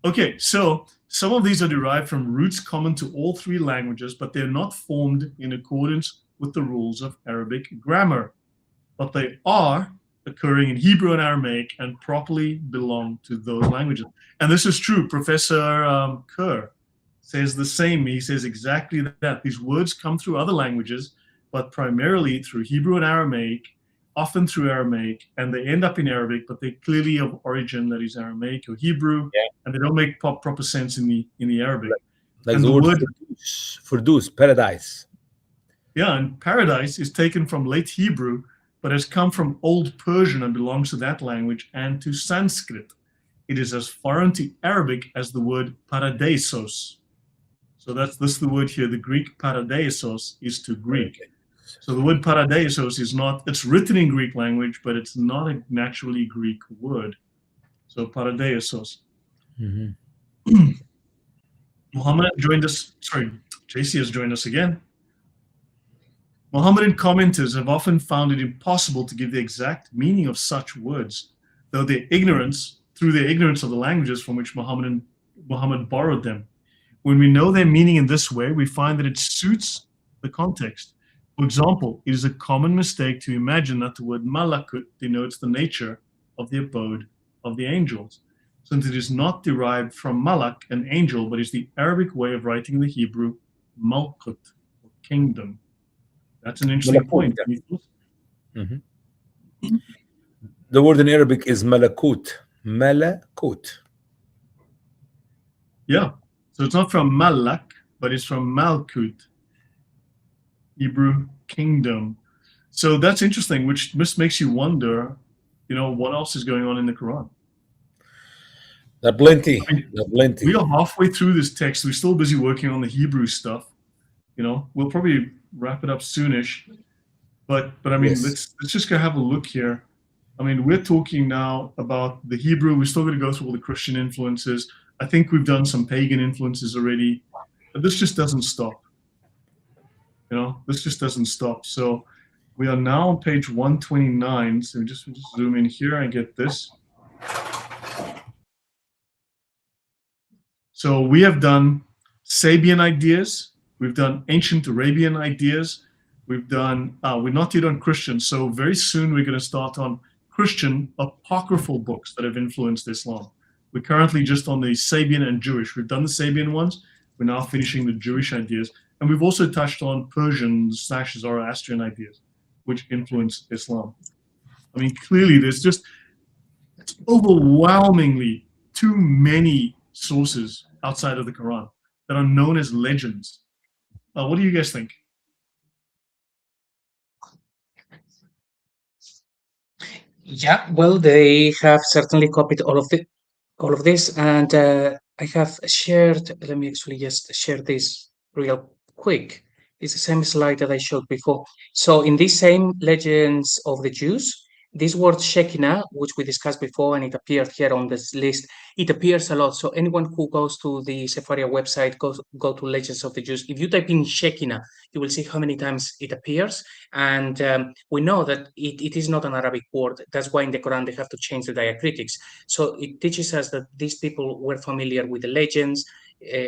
S1: Okay, so some of these are derived from roots common to all three languages, but they're not formed in accordance with the rules of Arabic grammar. But they are occurring in Hebrew and Aramaic and properly belong to those languages. And this is true. Professor Kerr says the same. He says exactly that. These words come through other languages, but primarily through Hebrew and Aramaic, often through Aramaic, and they end up in Arabic, but they clearly of origin, that is Aramaic or Hebrew, and they don't make proper sense in the Arabic.
S2: Like
S1: and
S2: the word Furdus, paradise.
S1: Yeah, and paradise is taken from late Hebrew, but has come from Old Persian and belongs to that language and to Sanskrit. It is as foreign to Arabic as the word paradeisos. So that's the word here. The Greek paradeisos is to Greek.
S2: Okay.
S1: So the word paradeisos is not, it's written in Greek language, but it's not a naturally Greek word. So paradeisos.
S2: Mm-hmm.
S1: Muhammad joined us, JC has joined us again. Mohammedan commenters have often found it impossible to give the exact meaning of such words, though through their ignorance of the languages from which Muhammad borrowed them. When we know their meaning in this way, we find that it suits the context. For example, it is a common mistake to imagine that the word malakut denotes the nature of the abode of the angels, since it is not derived from malak, an angel, but is the Arabic way of writing the Hebrew malkut, or kingdom. That's an interesting point.
S2: Mm-hmm. The word in Arabic is malakut. Malakut.
S1: Yeah. So it's not from malak, but it's from malkut, Hebrew kingdom. So that's interesting, which just makes you wonder, what else is going on in the Quran?
S2: There are plenty. Plenty.
S1: We are halfway through this text. We're still busy working on the Hebrew stuff. We'll probably wrap it up soonish. But I mean, let's just go have a look here. I mean, we're talking now about the Hebrew. We're still going to go through all the Christian influences. I think we've done some pagan influences already. But this just doesn't stop. This just doesn't stop. So we are now on page 129. So we just zoom in here and get this. So we have done Sabian ideas. We've done ancient Arabian ideas. We've done, we're not yet on Christian. So very soon we're going to start on Christian apocryphal books that have influenced Islam. We're currently just on the Sabian and Jewish. We've done the Sabian ones. We're now finishing the Jewish ideas. And we've also touched on Persian/Zoroastrian ideas, which influence Islam. I mean, clearly it's overwhelmingly too many sources outside of the Quran that are known as legends. What do you guys think?
S3: Yeah, well, they have certainly copied all of this, and I have shared. Let me actually just share this real quick. It's the same slide that I showed before. So in these same legends of the Jews, this word Shekinah, which we discussed before, and it appeared here on this list, it appears a lot. So anyone who goes to the Sepharia website, go to Legends of the Jews. If you type in Shekinah, you will see how many times it appears. And we know that it is not an Arabic word. That's why in the Quran they have to change the diacritics. So it teaches us that these people were familiar with the legends,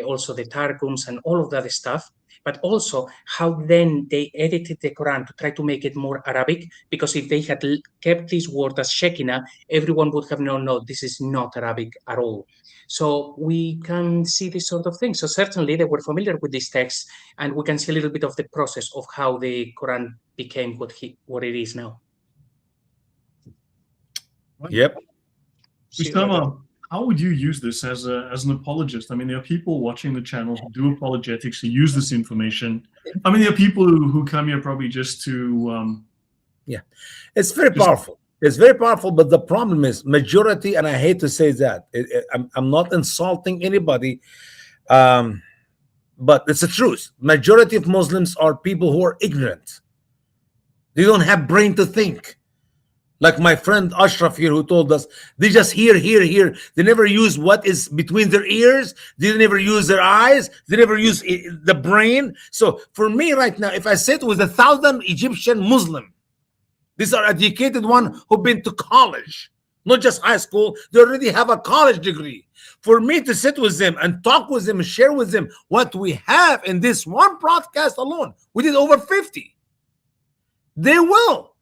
S3: also the Targums and all of that stuff. But also how then they edited the Quran to try to make it more Arabic, because if they had kept this word as Shekinah, everyone would have known, no, this is not Arabic at all. So we can see this sort of thing. So certainly they were familiar with these texts, and we can see a little bit of the process of how the Quran became what it is now.
S2: Yep.
S1: Usama, how would you use this as an apologist? I mean, there are people watching the channel who do apologetics, who use this information. I mean, there are people who come here probably just to...
S2: It's very powerful. It's very powerful, but the problem is majority, and I hate to say that, I'm not insulting anybody. but it's the truth. Majority of Muslims are people who are ignorant. They don't have brain to think. Like my friend Ashraf here, who told us they just hear. They never use what is between their ears. They never use their eyes. They never use the brain. So for me right now, if I sit with 1,000 Egyptian Muslim, these are educated one who've been to college, not just high school. They already have a college degree. For me to sit with them and talk with them and share with them what we have in this one broadcast alone, we did over 50. They will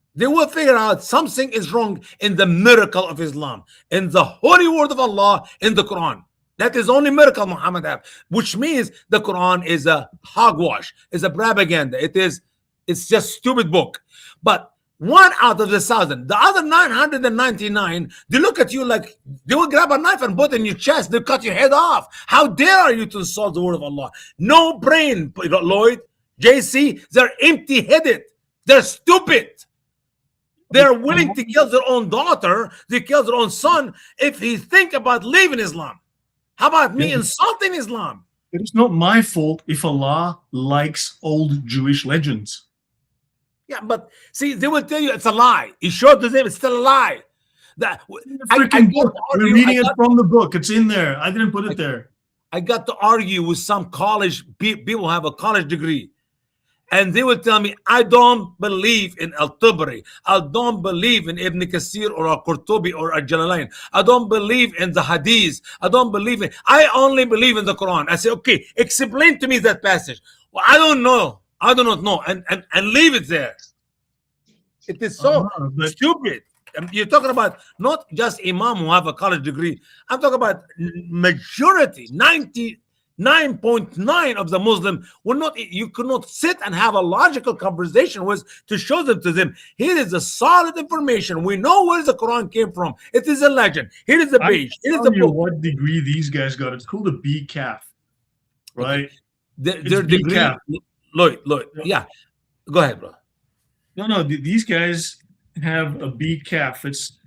S2: figure out something is wrong in the miracle of Islam, in the holy word of Allah, in the Quran. That is only miracle Muhammad have, which means the Quran is a hogwash, is a propaganda. It's just stupid book. But one out of the 1,000, the other 999, they look at you like they will grab a knife and put it in your chest. They'll cut your head off. How dare you to insult the word of Allah? No brain, Lloyd, JC, they're empty-headed. They're stupid. They're willing to kill their own daughter. They kill their own son if he think about leaving Islam. How about me insulting Islam?
S1: It is not my fault if Allah likes old Jewish legends.
S2: Yeah, but see, they will tell you it's a lie. You show it to them, it's still a lie.
S1: We're reading it from the book. It's in there. I didn't put it there.
S2: I got to argue with some college people who have a college degree. And they will tell me, I don't believe in Al-Tabari. I don't believe in Ibn Kathir or Al-Qurtubi or Al-Jalalain. I don't believe in the Hadith. I only believe in the Quran. I say, okay, explain to me that passage. Well, I don't know. I do not know. And leave it there. It is so stupid. You're talking about not just imam who have a college degree. I'm talking about majority, 99.9 of the Muslim will not. You could not sit and have a logical conversation with to show them to them. Here is the solid information. We know where the Quran came from. It is a legend. Here is the page. Here is the book.
S1: What degree these guys got? It's called a BCAF, right?
S2: Their degree. Lloyd. Yeah, go ahead, bro.
S1: No. These guys have a BCAF. It's.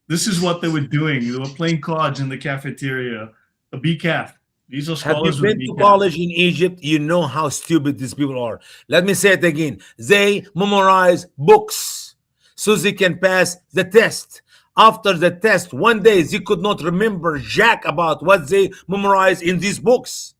S1: This is what they were doing. They were playing cards in the cafeteria. A BCAF. These are scholars.
S2: Have you been to college in Egypt? You know how stupid these people are. Let me say it again. They memorize books so they can pass the test. After the test, one day they could not remember jack about what they memorized in these books.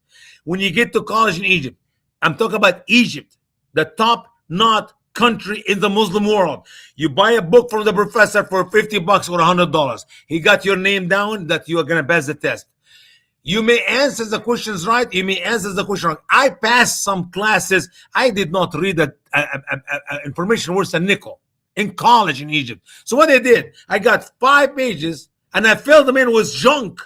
S2: When you get to college in Egypt, I'm talking about Egypt, the top-notch country in the Muslim world. You buy a book from the professor for $50 or $100. He got your name down that you are going to pass the test. You may answer the questions right. You may answer the question wrong. I passed some classes. I did not read information worth a nickel in college in Egypt. So what I did, I got 5 pages and I filled them in with junk.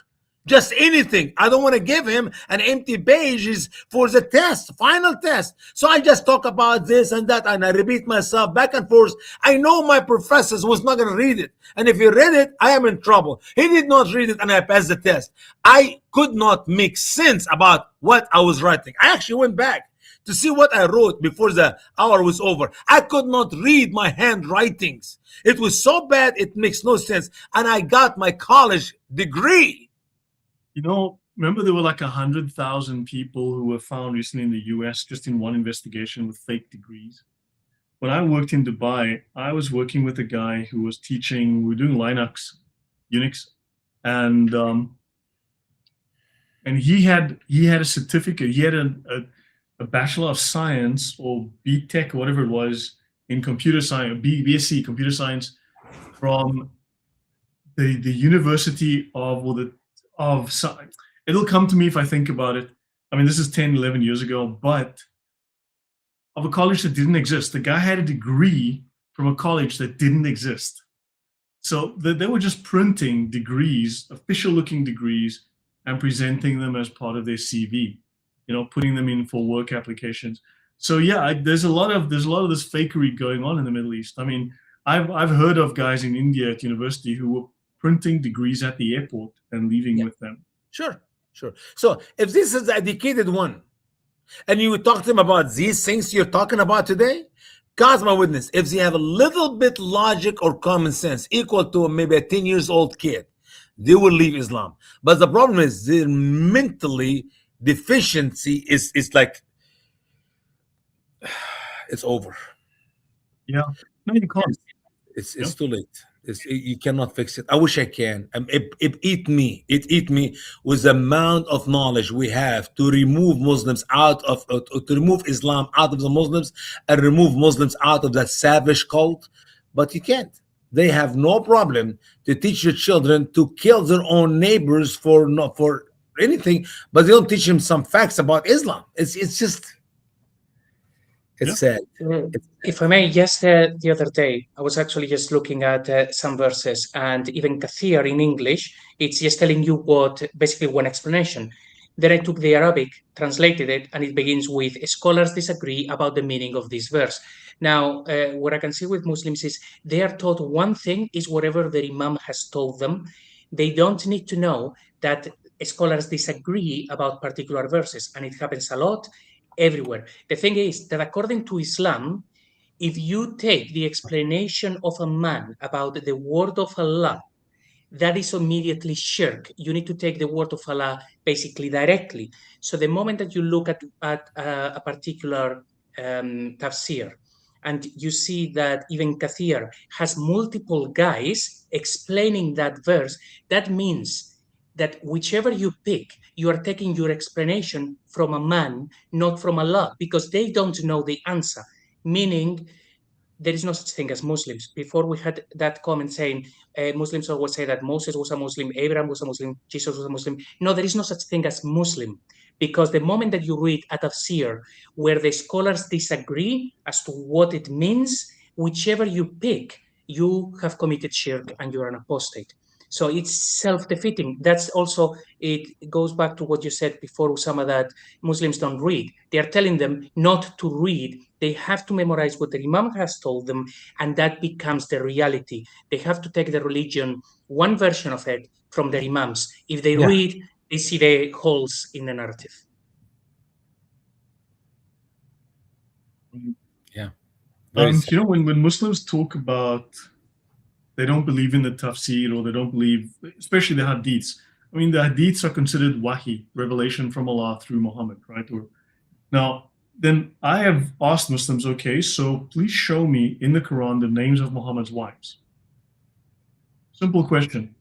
S2: Just anything. I don't want to give him an empty pages for the test, final test. So I just talk about this and that, and I repeat myself back and forth. I know my professors was not going to read it. And if he read it, I am in trouble. He did not read it, and I passed the test. I could not make sense about what I was writing. I actually went back to see what I wrote before the hour was over. I could not read my handwritings. It was so bad, it makes no sense. And I got my college degree.
S1: You know, remember there were like 100,000 people who were found recently in the US just in one investigation with fake degrees. When I worked in Dubai, I was working with a guy who was teaching, we were doing Unix, and he had a certificate. He had a Bachelor of Science or BTech or whatever it was in computer science, BSc computer science from the University of it'll come to me if I think about it. I mean, this is 10, 11 years ago, but of a college that didn't exist. The guy had a degree from a college that didn't exist. So they were just printing degrees, official looking degrees, and presenting them as part of their CV, you know, putting them in for work applications. So yeah, there's a lot of this fakery going on in the Middle East. I mean, I've heard of guys in India at university who were printing degrees at the airport and leaving with them.
S2: Sure. So if this is the educated one, and you talk to them about these things you're talking about today, God's my witness, if they have a little bit logic or common sense equal to maybe a 10 years old kid, they will leave Islam. But the problem is they're mentally deficiency is like it's over.
S1: Yeah. No, you can't.
S2: It's
S1: Yeah.
S2: too late. You cannot fix it. I wish I can. It eat me. It eat me with the amount of knowledge we have to remove Muslims out of to remove Islam out of the Muslims and remove Muslims out of that savage cult, but you can't. They have no problem to teach your children to kill their own neighbors for anything, but they don't teach them some facts about Islam. It's just sad.
S3: If I may, yes, the other day, I was actually just looking at some verses, and even Kathir in English, it's just telling you what, basically one explanation. Then I took the Arabic, translated it, and it begins with, scholars disagree about the meaning of this verse. Now, what I can see with Muslims is they are taught one thing is whatever the Imam has told them. They don't need to know that scholars disagree about particular verses, and it happens a lot everywhere. The thing is that according to Islam, if you take the explanation of a man about the word of Allah, that is immediately shirk. You need to take the word of Allah basically directly. So the moment that you look at a particular tafsir, and you see that even Kathir has multiple guys explaining that verse, that means that whichever you pick, you are taking your explanation from a man, not from Allah, because they don't know the answer. Meaning, there is no such thing as Muslims. Before we had that comment saying Muslims always say that Moses was a Muslim, Abraham was a Muslim, Jesus was a Muslim. No, there is no such thing as Muslim, because the moment that you read a tafsir where the scholars disagree as to what it means, whichever you pick, you have committed shirk and you are an apostate. So it's self-defeating. That's also, it goes back to what you said before, Usama, that Muslims don't read. They are telling them not to read. They have to memorize what the Imam has told them, and that becomes the reality. They have to take the religion, one version of it, from their Imams. If they read, they see the holes in the narrative.
S2: Yeah.
S1: You know, when Muslims talk about they don't believe in the tafsir, or they don't believe, especially the hadiths. I mean, the hadiths are considered wahi, revelation from Allah through Muhammad, right? Now, then I have asked Muslims, okay, so please show me in the Quran the names of Muhammad's wives. Simple question.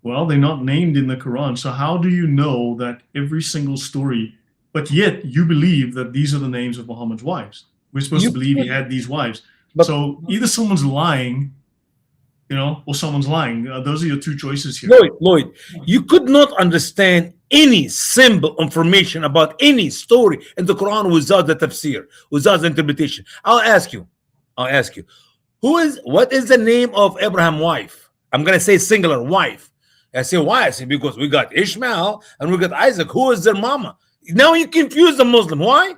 S1: Well, they're not named in the Quran, so how do you know that every single story, but yet you believe that these are the names of Muhammad's wives? We're supposed to believe he had these wives. So either someone's lying, you know, or someone's lying. Those are your two choices here.
S2: Lloyd, you could not understand any simple information about any story in the Quran without the tafsir, without the interpretation. I'll ask you, what is the name of Abraham's wife? I'm going to say singular, wife. I say, why? I say, because we got Ishmael and we got Isaac. Who is their mama? Now you confuse the Muslim. Why?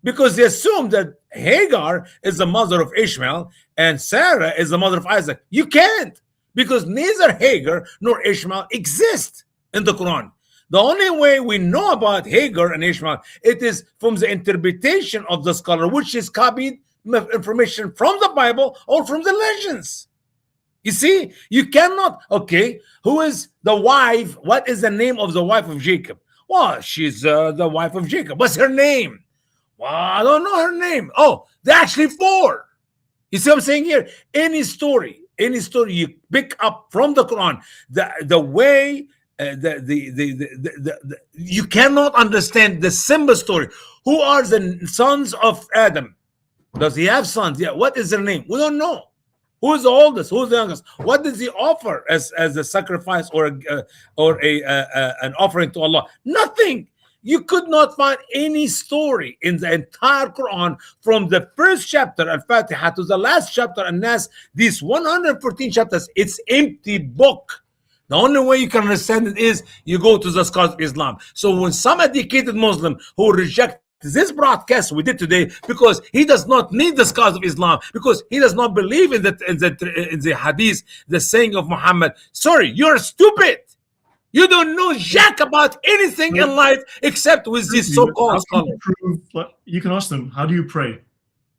S2: Because they assume that Hagar is the mother of Ishmael and Sarah is the mother of Isaac. You can't, because neither Hagar nor Ishmael exist in the Quran. The only way we know about Hagar and Ishmael, it is from the interpretation of the scholar, which is copied information from the Bible or from the legends. You see, you cannot, okay, who is the wife? What is the name of the wife of Jacob? Well, she's the wife of Jacob. What's her name? Well, I don't know her name. Oh, they're actually four. You see what I'm saying here? Any story you pick up from the Quran, the way you cannot understand the simple story. Who are the sons of Adam? Does he have sons? Yeah. What is their name? We don't know. Who is the oldest? Who is the youngest? What does he offer as a sacrifice or an offering to Allah? Nothing. You could not find any story in the entire Quran from the first chapter Al-Fatiha to the last chapter An-Nas. These 114 chapters, it's empty book. The only way you can understand it is you go to the scholars of Islam. So when some educated Muslim who reject this broadcast we did today, because he does not need the scholars of Islam, because he does not believe in the hadith, the saying of Muhammad, sorry, you're stupid. You don't know jack about anything in life except with these so-called scholars.
S1: You can ask them, how do you pray?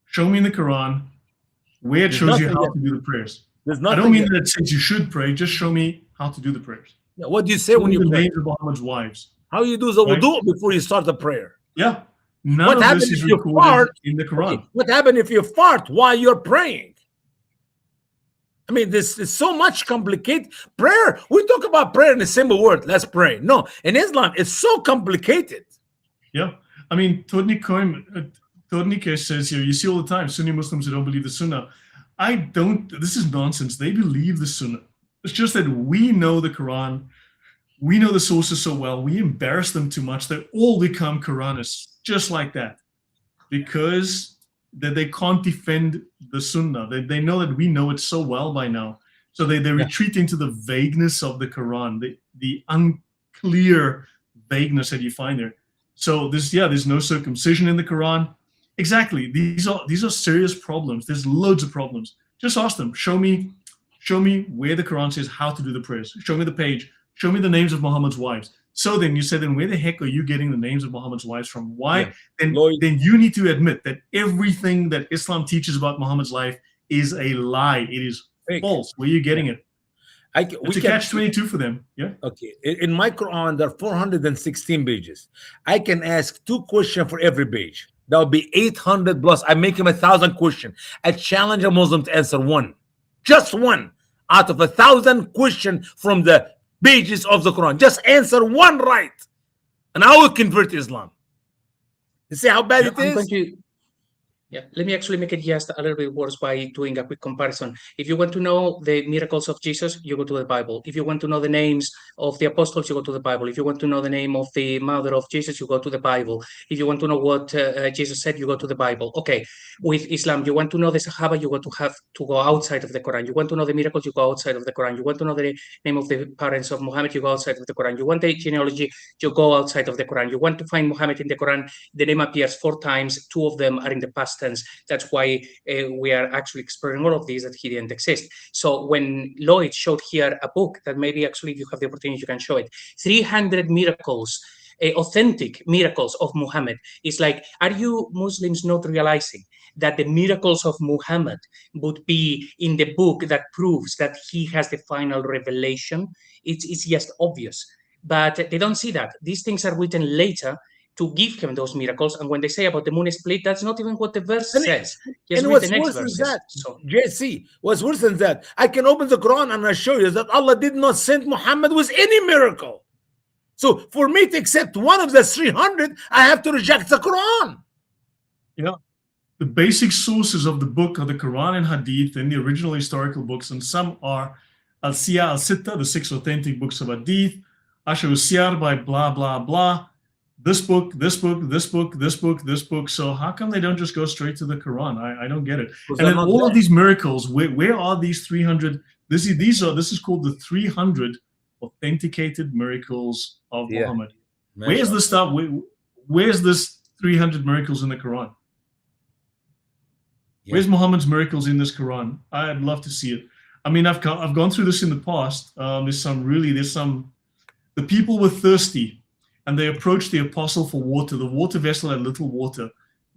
S1: Show me in the Quran where it shows you how to do the prayers. I don't mean that it says you should pray, just show me how to do the prayers.
S2: Yeah, what do you say when you
S1: the
S2: pray?
S1: names of Muhammad's wives.
S2: How you do the
S1: Right.
S2: wudu before you start the prayer?
S1: Yeah. None
S2: What
S1: of
S2: happens
S1: this is
S2: if you
S1: recorded
S2: fart?
S1: in the Quran.
S2: Okay, what happens if you fart while you're praying? I mean, this is so much complicated. Prayer, we talk about prayer in a simple word. Let's pray. No, in Islam, it's so complicated.
S1: Yeah. I mean, Todnike says here, you see all the time, Sunni Muslims who don't believe the Sunnah. This is nonsense. They believe the Sunnah. It's just that we know the Quran. We know the sources so well. We embarrass them too much. They all become Quranists, just like that. Because that they can't defend the Sunnah. They know that we know it so well by now. So they retreat into the vagueness of the Quran, the unclear vagueness that you find there. So there's no circumcision in the Quran. Exactly. These are serious problems. There's loads of problems. Just ask them. Show me where the Quran says how to do the prayers. Show me the page. Show me the names of Muhammad's wives. So then you said, then where the heck are you getting the names of Muhammad's wives from? Why?
S2: Yeah.
S1: Then you need to admit that everything that Islam teaches about Muhammad's life is a lie. It is false. Where are you getting it? It's a catch-22 for them. Yeah.
S2: Okay. In my Quran, there are 416 pages. I can ask 2 questions for every page. That would be 800 plus. I make him 1,000 questions. I challenge a Muslim to answer one. Just one out of 1,000 questions from the pages of the Quran. Just answer one right, and I will convert to Islam. You see how bad it is?
S3: Let me actually make it just a little bit worse by doing a quick comparison. If you want to know the miracles of Jesus, you go to the Bible. If you want to know the names of the apostles, you go to the Bible. If you want to know the name of the mother of Jesus, you go to the Bible. If you want to know what Jesus said, you go to the Bible. Okay, with Islam, you want to know the Sahaba, you have to go outside of the Quran. You want to know the miracles, you go outside of the Quran. You want to know the name of the parents of Muhammad, you go outside of the Quran. You want the genealogy, you go outside of the Quran. You want to find Muhammad in the Quran, the name appears 4 times. 2 of them are in the past tense. That's why we are actually exploring all of these that he didn't exist. So when Lloyd showed here a book that maybe actually if you have the opportunity, you can show it. 300 miracles, authentic miracles of Muhammad. It's like, are you Muslims not realizing that the miracles of Muhammad would be in the book that proves that he has the final revelation? It's just obvious. But they don't see that. These things are written later to give him those miracles. And when they say about the moon split, that's not even what the verse says. Just
S2: and
S3: read
S2: what's
S3: the next
S2: worse than
S3: verses.
S2: that,
S3: So,
S2: JC, what's worse than that? I can open the Quran and I show you that Allah did not send Muhammad with any miracle. So for me to accept one of the 300, I have to reject the Quran.
S1: Yeah. The basic sources of the book are the Quran and Hadith and the original historical books, and some are Al-Siya al-Sitta, the 6 authentic books of Hadith, Ashar al-Siyar by blah, blah, blah, this book, this book, this book, this book, this book. So how come they don't just go straight to the Quran? I don't get it. And then all of these miracles, where are these 300? This is called the 300 authenticated miracles of Muhammad. Where's the stuff? Where's this 300 miracles in the Quran? Where's Muhammad's miracles in this Quran? I'd love to see it. I mean, I've gone through this in the past. The people were thirsty and they approached the apostle for water. The water vessel had little water.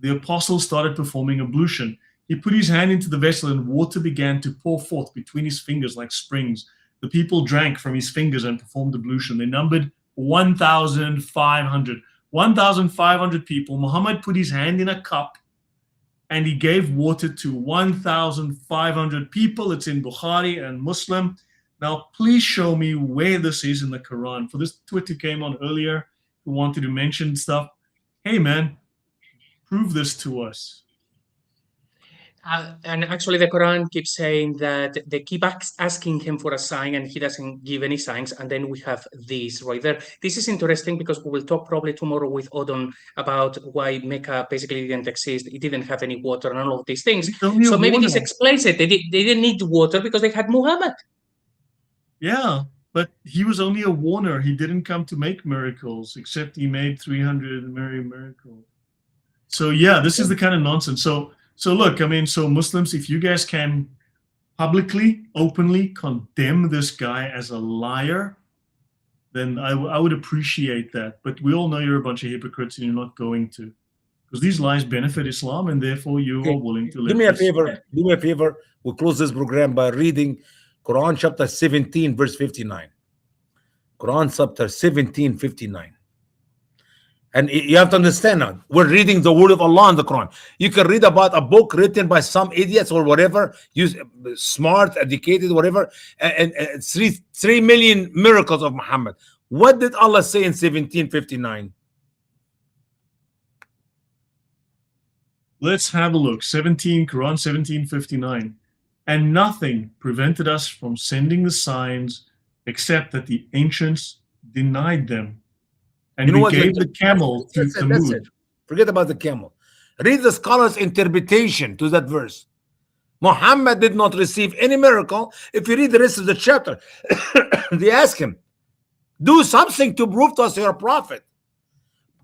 S1: The apostle started performing ablution. He put his hand into the vessel and water began to pour forth between his fingers like springs. The people drank from his fingers and performed ablution. They numbered 1,500. 1,500 people. Muhammad put his hand in a cup and he gave water to 1,500 people. It's in Bukhari and Muslim. Now, please show me where this is in the Quran. For this Twitter came on earlier who wanted to mention stuff. Hey, man, prove this to us.
S3: and actually, the Quran keeps saying that they keep asking him for a sign and he doesn't give any signs. And then we have this right there. This is interesting because we will talk probably tomorrow with Odon about why Mecca basically didn't exist. It didn't have any water and all of these things. So maybe this explains it. They didn't need water because they had Muhammad.
S1: Yeah, but he was only a warner. He didn't come to make miracles, except he made 300 miracles. So yeah, this is the kind of nonsense. So look, I mean, so Muslims, if you guys can publicly, openly condemn this guy as a liar, then I would appreciate that. But we all know you're a bunch of hypocrites and you're not going to. Because these lies benefit Islam and therefore you are willing to let
S2: Do me a favor. We'll close this program by reading Quran chapter 17, verse 59. Quran chapter 17, 59. And you have to understand that we're reading the word of Allah in the Quran. You can read about a book written by some idiots or whatever, smart, educated, whatever, and 3 million miracles of Muhammad. What did Allah say in 1759?
S1: Let's have a look. Quran 1759. And nothing prevented us from sending the signs except that the ancients denied them. And
S2: You know
S1: we
S2: what?
S1: gave the camel to
S2: That's it,
S1: the
S2: that's
S1: moon.
S2: it. Forget about the camel. Read the scholar's interpretation to that verse. Muhammad did not receive any miracle. If you read the rest of the chapter, they ask him, do something to prove to us you're a prophet.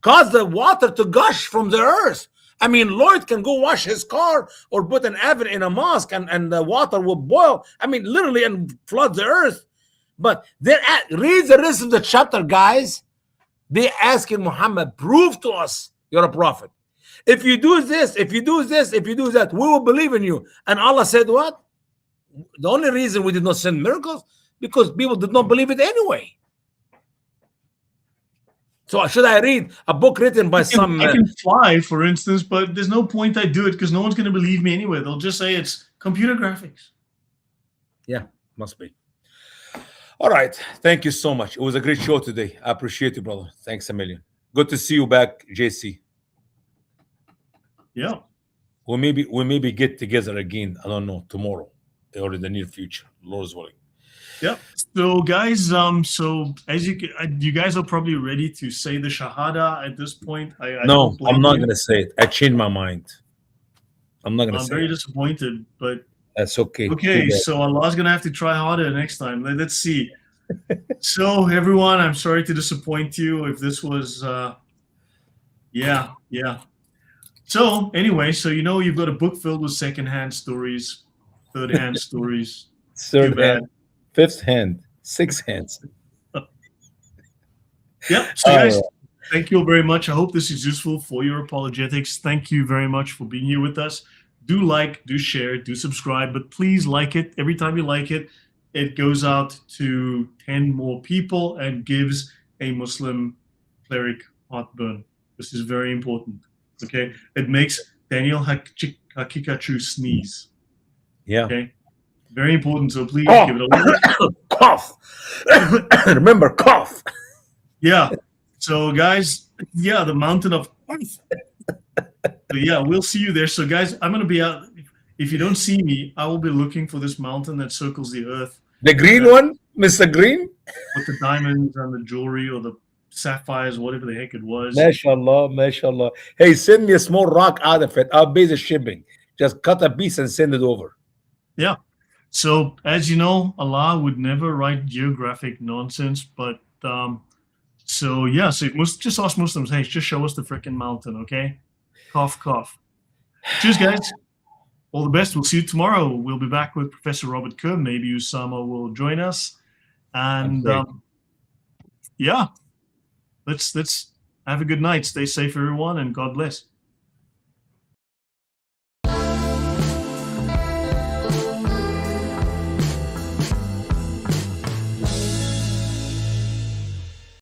S2: Cause the water to gush from the earth. I mean, Lord can go wash his car or put an oven in a mosque and the water will boil. I mean, literally, and flood the earth. But read the rest of the chapter, guys. They asking Muhammad, prove to us you're a prophet. If you do this, if you do this, if you do that, we will believe in you. And Allah said what? The only reason we did not send miracles, because people did not believe it anyway. So should I read a book written by some...
S1: I can fly, for instance, but there's no point I do it because no one's going to believe me anyway. They'll just say it's computer graphics.
S2: Yeah, must be. All right. Thank you so much. It was a great show today. I appreciate you, brother. Thanks a million. Good to see you back, JC.
S1: Yeah.
S2: We'll maybe get together again. I don't know, tomorrow or in the near future, Lord's willing.
S1: Yeah. So guys, so as you guys are probably ready to say the Shahada at this point.
S2: No, I'm not going to say it. I changed my mind. I'm not going to say it.
S1: I'm very disappointed, but
S2: that's okay.
S1: Okay, so Allah's gonna have to try harder next time. Let's see. So everyone, I'm sorry to disappoint you. If this was, yeah. So anyway, so you've got a book filled with second-hand stories, third-hand stories,
S2: third hand, fifth hand, sixth hands.
S1: Yeah. So guys, thank you all very much. I hope this is useful for your apologetics. Thank you very much for being here with us. Do like, do share, do subscribe, but please like it. Every time you like it, it goes out to 10 more people and gives a Muslim cleric heartburn. This is very important. Okay, it makes Daniel Hakikachu sneeze.
S2: Yeah.
S1: Okay, very important. So please
S2: give
S1: it a like.
S2: Cough. Remember, cough.
S1: Yeah. So guys, yeah, the mountain of. But yeah, we'll see you there. So guys, I'm gonna be out. If you don't see me, I will be looking for this mountain that circles the earth.
S2: The green one, Mr. Green?
S1: With the diamonds and the jewelry or the sapphires, whatever the heck it was.
S2: MashaAllah, MashaAllah. Hey, send me a small rock out of it. I'll pay the shipping. Just cut a piece and send it over.
S1: Yeah. So as you know, Allah would never write geographic nonsense, but so yeah, so just ask Muslims, hey, just show us the freaking mountain, okay? Cough, cough. Cheers, guys. All the best. We'll see you tomorrow. We'll be back with Professor Robert Kerr. Maybe Usama will join us. And yeah, let's have a good night. Stay safe, everyone, and God bless.